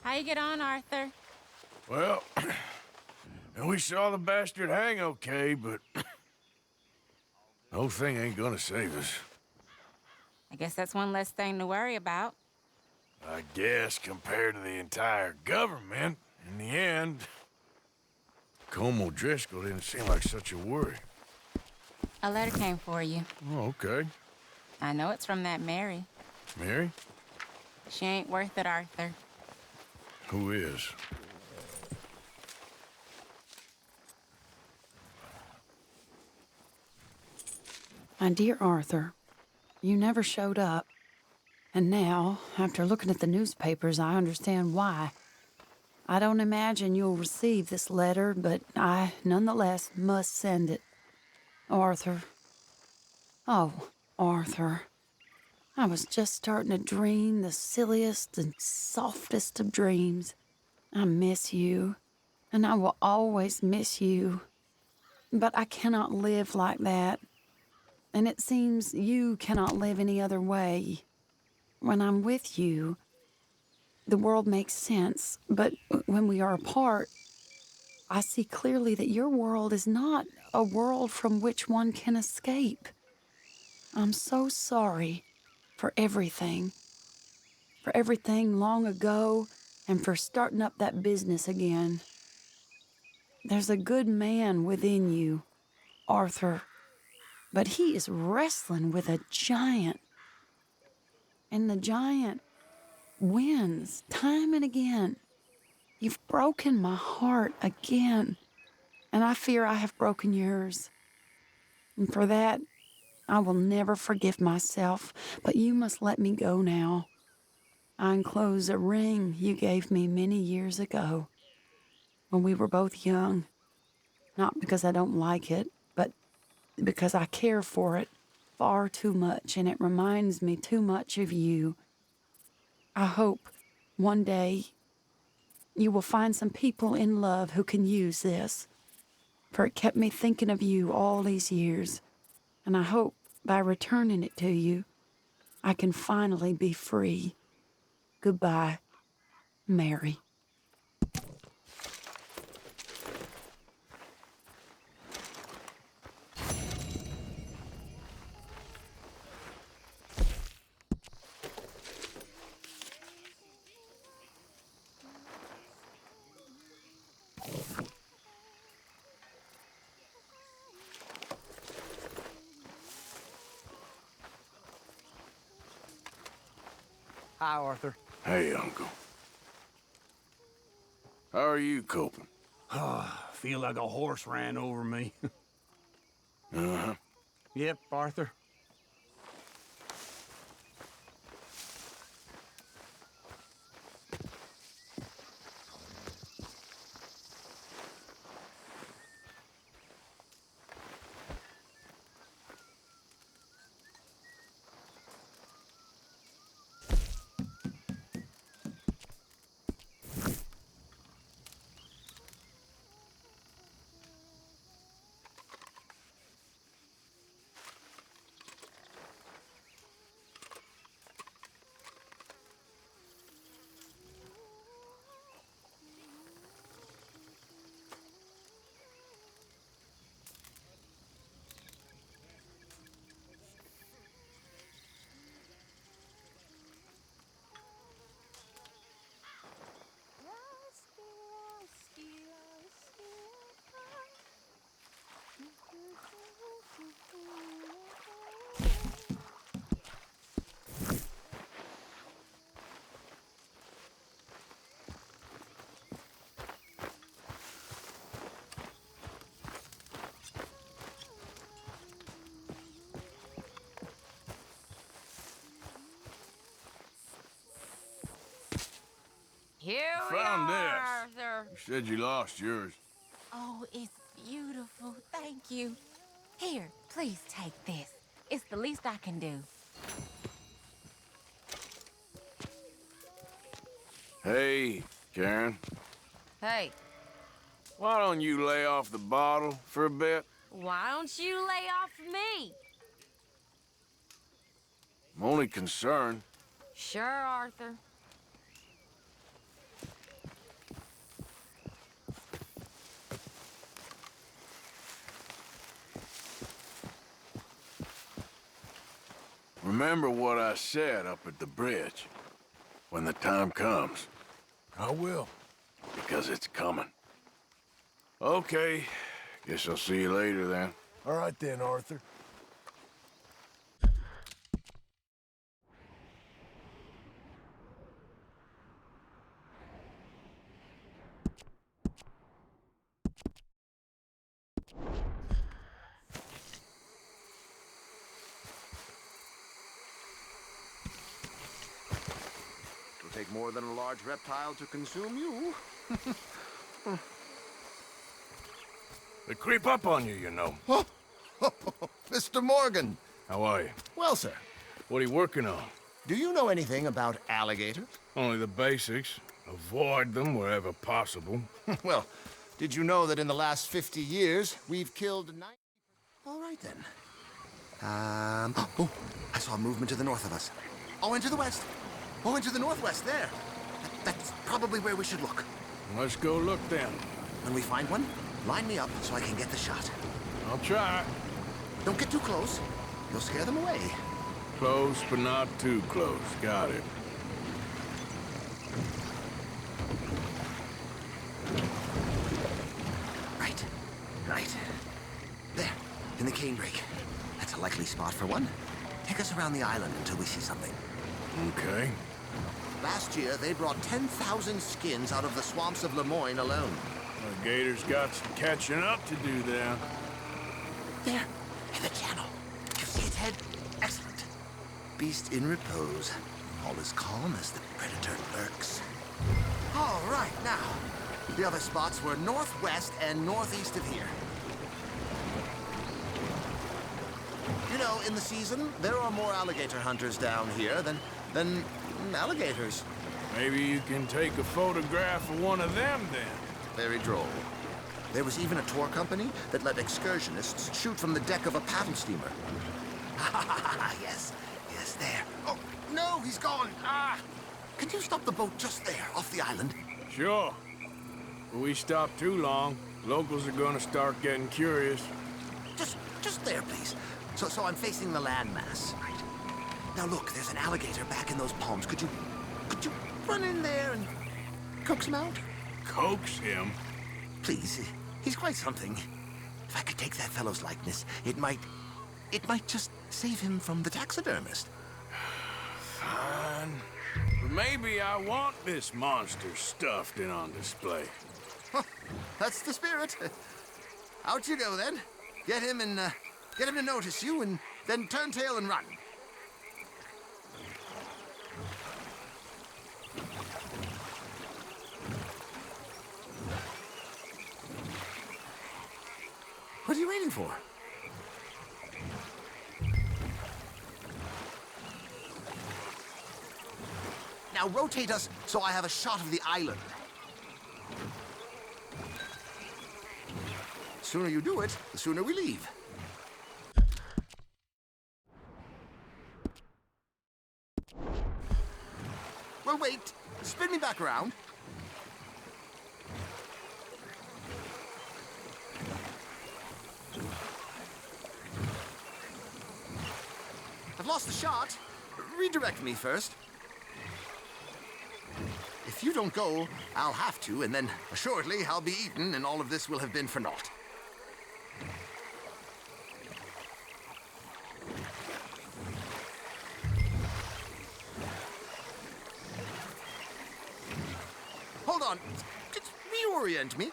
How you get on, Arthur? Well, and we saw the bastard hang okay, but the whole thing ain't gonna save us. I guess that's one less thing to worry about. I guess compared to the entire government, in the end, Colm O'Driscoll didn't seem like such a worry. A letter came for you. Oh, okay. I know it's from that Mary. Mary? She ain't worth it, Arthur. Who is? My dear Arthur, you never showed up. And now, after looking at the newspapers, I understand why. I don't imagine you'll receive this letter, but I, nonetheless, must send it. Arthur. Oh, Arthur. I was just starting to dream the silliest and softest of dreams. I miss you, and I will always miss you. But I cannot live like that. And it seems you cannot live any other way. When I'm with you, the world makes sense. But when we are apart, I see clearly that your world is not a world from which one can escape. I'm so sorry for everything. For everything long ago, and for starting up that business again. There's a good man within you, Arthur. But he is wrestling with a giant. And the giant wins time and again. You've broken my heart again. And I fear I have broken yours. And for that, I will never forgive myself. But you must let me go now. I enclose a ring you gave me many years ago, when we were both young. Not because I don't like it, but because I care for it far too much, and it reminds me too much of you. I hope one day you will find some people in love who can use this, for it kept me thinking of you all these years, and I hope by returning it to you, I can finally be free. Goodbye, Mary. Hi, Arthur. Hey, Uncle. How are you coping? Feel like a horse ran over me. Uh-huh. Yep, Arthur. Here we Found are, this. Arthur. You said you lost yours. Oh, it's beautiful. Thank you. Here, please take this. It's the least I can do. Hey, Karen. Hey, Why don't you lay off the bottle for a bit? why don't you lay off me? I'm only concerned. Sure, Arthur. Remember what I said up at the bridge. When the time comes. I will. Because it's coming. Okay. Guess I'll see you later then. All right then, Arthur. It'll take more than a large reptile to consume you. They creep up on you, you know. Mr. Morgan. How are you? Well, sir. What are you working on? Do you know anything about alligators? Only the basics. Avoid them wherever possible. Well, did you know that in the last 50 years, we've killed 90... All right, then. Oh, I saw a movement to the north of us. Oh, and to the west. Oh, and to the northwest, there. That's probably where we should look. Let's go look then. When we find one, line me up so I can get the shot. I'll try. Don't get too close. You'll scare them away. Close, but not too close. Got it. Right. There. In the canebrake. That's likely spot for one. Take us around the island until we see something. Okay. Last year, they brought 10,000 skins out of the swamps of Lemoyne alone. The Gator's got some catching up to do there. There, in the channel. You see its head? Excellent. Beast in repose. All as calm as the predator lurks. All right, now. The other spots were northwest and northeast of here. You know, in the season, there are more alligator hunters down here than alligators. Maybe you can take a photograph of one of them, then. Very droll. There was even a tour company that let excursionists shoot from the deck of a paddle steamer. Yes, there. Oh, no, he's gone. Ah! Can you stop the boat just there, off the island? Sure. If we stop too long, locals are gonna start getting curious. Just there, please. So I'm facing the landmass. Right. Now look, there's an alligator back in those palms. Could you run in there and coax him out? Coax him? Please, he's quite something. If I could take that fellow's likeness, it might just save him from the taxidermist. Fine. But maybe I want this monster stuffed and on display. Huh, that's the spirit. Out you go, then. Get him to notice you, and then turn tail and run. What are you waiting for? Now rotate us so I have a shot of the island. The sooner you do it, the sooner we leave. Well, wait. Spin me back around. I've lost the shot. Redirect me first. If you don't go, I'll have to, and then assuredly I'll be eaten, and all of this will have been for naught. Hold on. Just reorient me.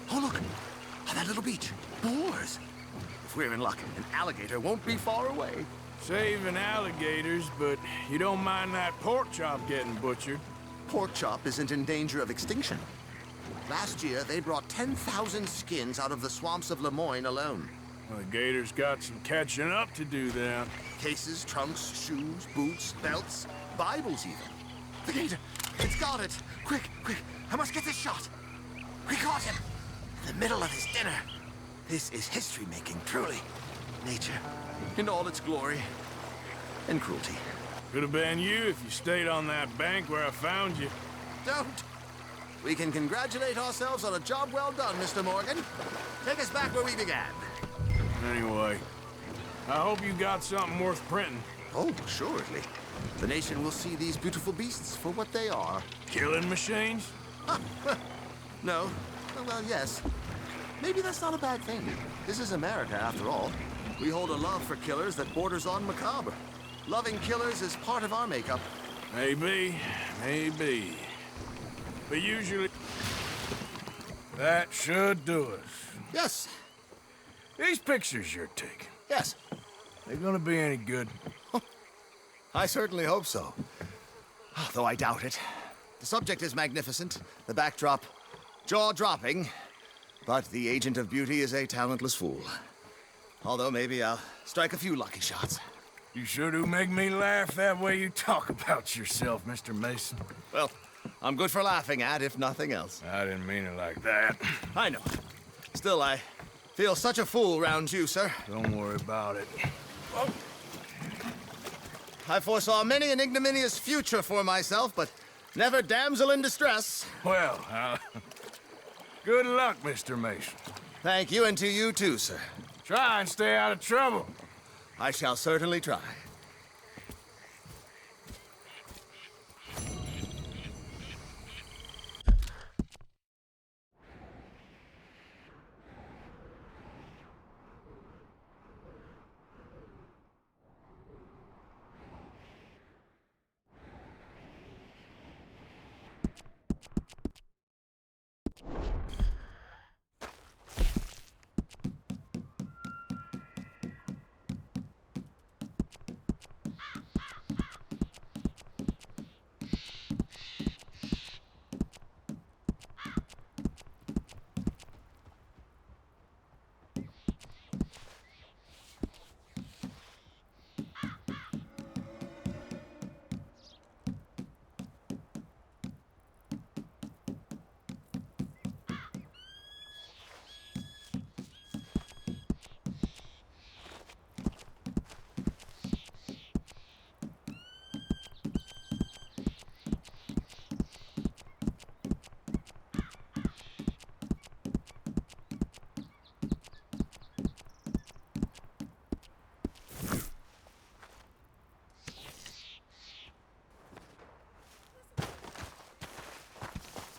Oh, look! On that little beach. Boars! If we're in luck, an alligator won't be far away. Saving alligators, but you don't mind that pork chop getting butchered? Pork chop isn't in danger of extinction. Last year, they brought 10,000 skins out of the swamps of Lemoyne alone. Well, the gator's got some catching up to do there. Cases, trunks, shoes, boots, belts, Bibles even. The gator! It's got it! Quick, quick! I must get this shot! We caught him! In the middle of his dinner. This is history-making, truly. Nature, in all its glory and cruelty. Could have been you if you stayed on that bank where I found you. Don't! We can congratulate ourselves on a job well done, Mr. Morgan. Take us back where we began. Anyway, I hope you got something worth printing. Oh, assuredly. The nation will see these beautiful beasts for what they are. Killing machines? No. Well, yes. Maybe that's not a bad thing. This is America, after all. We hold a love for killers that borders on macabre. Loving killers is part of our makeup. Maybe. But usually, that should do us. Yes. These pictures you're taking. Yes. They gonna be any good? I certainly hope so. Though I doubt it. The subject is magnificent. The backdrop, jaw-dropping. But the Agent of Beauty is a talentless fool. Although maybe I'll strike a few lucky shots. You sure do make me laugh that way you talk about yourself, Mr. Mason. Well, I'm good for laughing at, if nothing else. I didn't mean it like that. I know. Still, I feel such a fool round you, sir. Don't worry about it. Oh. I foresaw many an ignominious future for myself, but never damsel in distress. Well, good luck, Mr. Mason. Thank you, and to you too, sir. Try and stay out of trouble. I shall certainly try.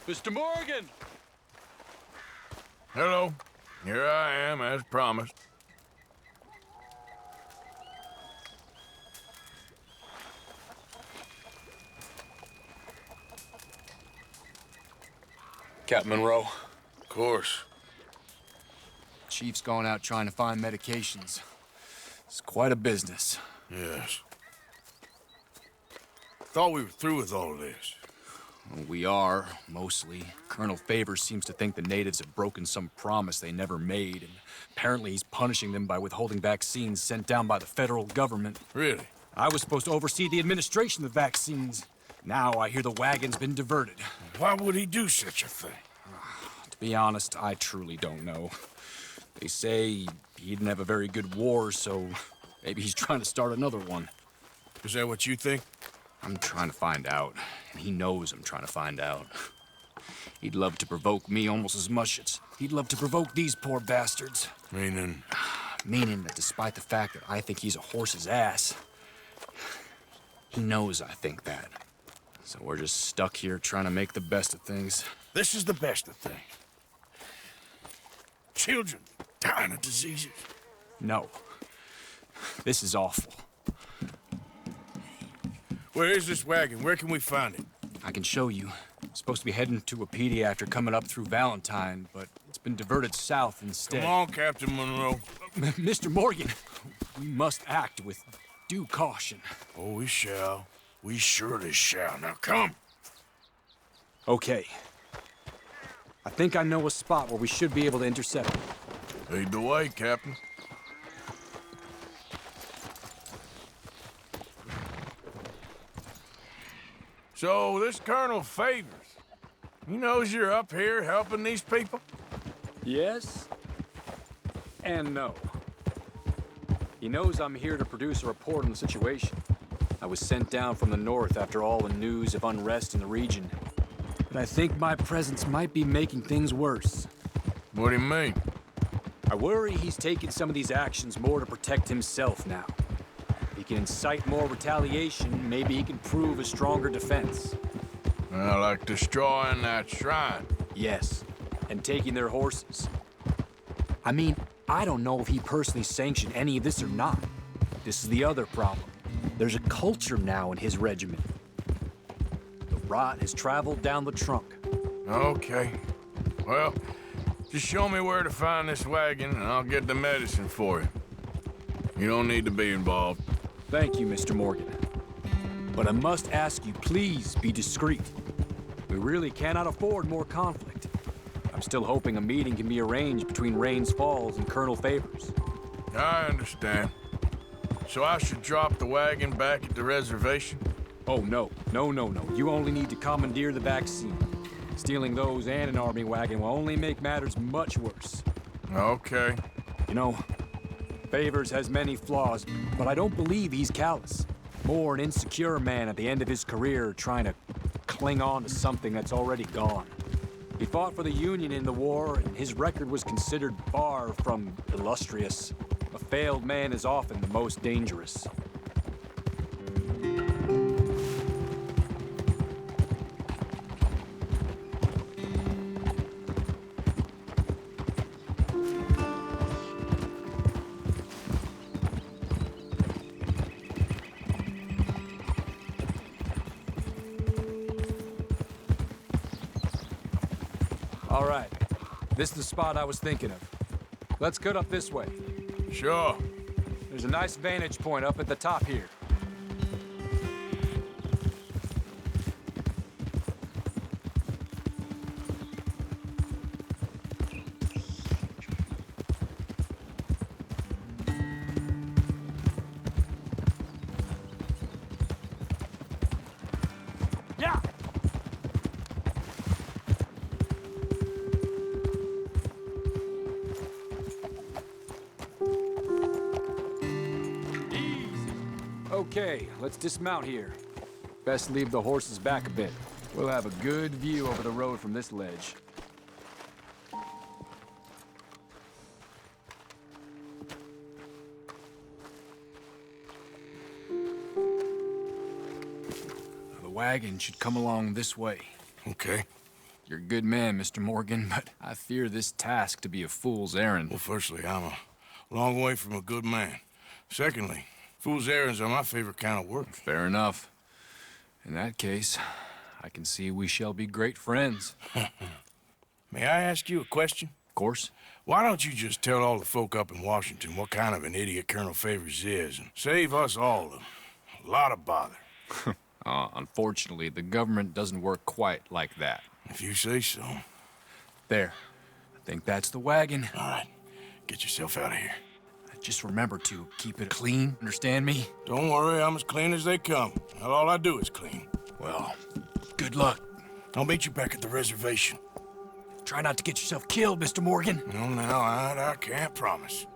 Mr. Morgan! Hello. Here I am, as promised. Captain Monroe. Of course. Chief's going out trying to find medications. It's quite a business. Yes. Thought we were through with all of this. Well, we are, mostly. Colonel Favors seems to think the natives have broken some promise they never made, and apparently he's punishing them by withholding vaccines sent down by the federal government. Really? I was supposed to oversee the administration of the vaccines. Now I hear the wagon's been diverted. Why would he do such a thing? To be honest, I truly don't know. They say he didn't have a very good war, so maybe he's trying to start another one. Is that what you think? I'm trying to find out, and he knows I'm trying to find out. He'd love to provoke me almost as much as he'd love to provoke these poor bastards. Meaning? Meaning that despite the fact that I think he's a horse's ass, he knows I think that. So we're just stuck here trying to make the best of things. This is the best of things. Children dying of diseases. No. This is awful. Where is this wagon? Where can we find it? I can show you. It's supposed to be heading to Wapiti after coming up through Valentine, but it's been diverted south instead. Come on, Captain Monroe. Mr. Morgan, we must act with due caution. Oh, we shall. We surely shall. Now come. Okay. I think I know a spot where we should be able to intercept him. Lead the way, Captain. So, this Colonel Favors, he knows you're up here helping these people? Yes. And no. He knows I'm here to produce a report on the situation. I was sent down from the north after all the news of unrest in the region. But I think my presence might be making things worse. What do you mean? I worry he's taking some of these actions more to protect himself now. If he can incite more retaliation, maybe he can prove a stronger defense. Well, like destroying that shrine. Yes, and taking their horses. I mean, I don't know if he personally sanctioned any of this or not. This is the other problem. There's a culture now in his regiment. The rot has traveled down the trunk. Okay. Well, just show me where to find this wagon, and I'll get the medicine for you. You don't need to be involved. Thank you, Mr. Morgan. But I must ask you, please be discreet. We really cannot afford more conflict. I'm still hoping a meeting can be arranged between Rains Falls and Colonel Favors. I understand. So I should drop the wagon back at the reservation? Oh, no. No. You only need to commandeer the back seat. Stealing those and an army wagon will only make matters much worse. Okay. You know, Favors has many flaws, but I don't believe he's callous. More an insecure man at the end of his career trying to cling on to something that's already gone. He fought for the Union in the war, and his record was considered far from illustrious. A failed man is often the most dangerous. All right. This is the spot I was thinking of. Let's cut up this way. Sure. There's a nice vantage point up at the top here. Yeah! Okay, let's dismount here. Best leave the horses back a bit. We'll have a good view over the road from this ledge. The wagon should come along this way. Okay. You're a good man, Mr. Morgan, but I fear this task to be a fool's errand. Well, firstly, I'm a long way from a good man. Secondly, fool's errands are my favorite kind of work. Fair enough. In that case, I can see we shall be great friends. May I ask you a question? Of course. Why don't you just tell all the folk up in Washington what kind of an idiot Colonel Favors is and save us all a lot of bother? Unfortunately, the government doesn't work quite like that. If you say so. There. I think that's the wagon. All right. Get yourself out of here. Just remember to keep it clean, understand me? Don't worry, I'm as clean as they come. Not all I do is clean. Well, good luck. I'll meet you back at the reservation. Try not to get yourself killed, Mr. Morgan. No, now, I can't promise.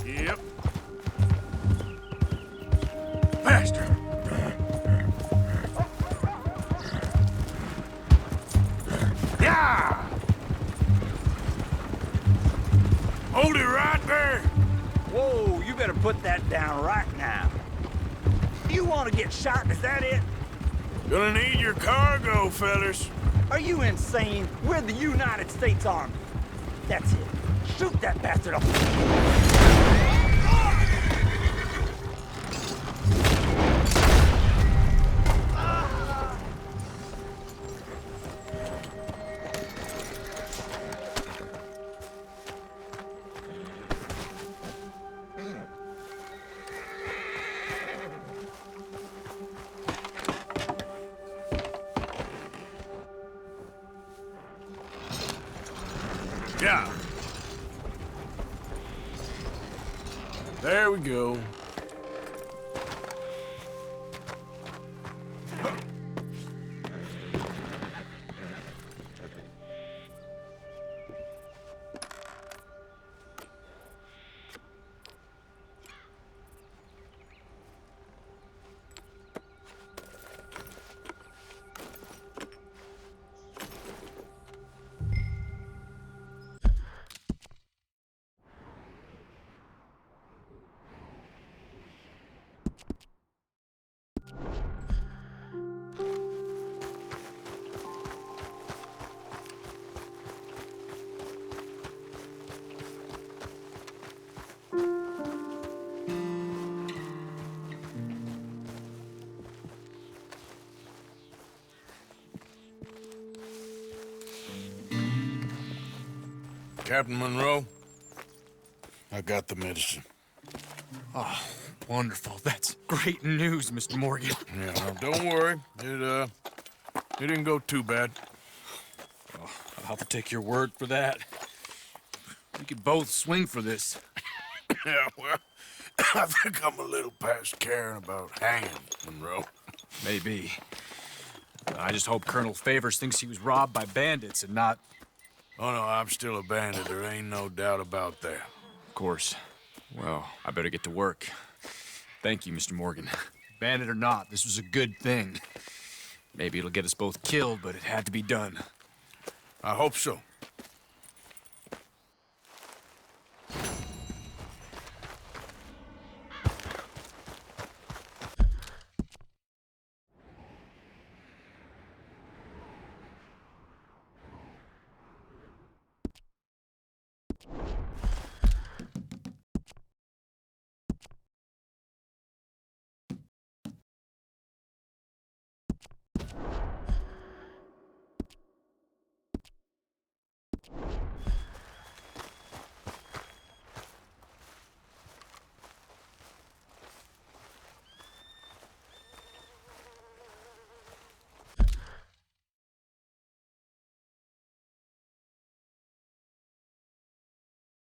Yep. Faster. Yeah! Hold it right there. Whoa, you better put that down right now. You want to get shot, is that it? Gonna need your cargo, fellas. Are you insane? We're the United States Army. That's it. Shoot that bastard up. Yeah. There we go. Captain Monroe, I got the medicine. Oh, wonderful. That's great news, Mr. Morgan. Yeah, well, don't worry. It didn't go too bad. Oh, I'll have to take your word for that. We could both swing for this. Yeah, well, I think I'm a little past caring about hanging, Monroe. Maybe. I just hope Colonel Favors thinks he was robbed by bandits and not... Oh, no, I'm still a bandit. There ain't no doubt about that. Of course. Well, I better get to work. Thank you, Mr. Morgan. Bandit or not, this was a good thing. Maybe it'll get us both killed, but it had to be done. I hope so.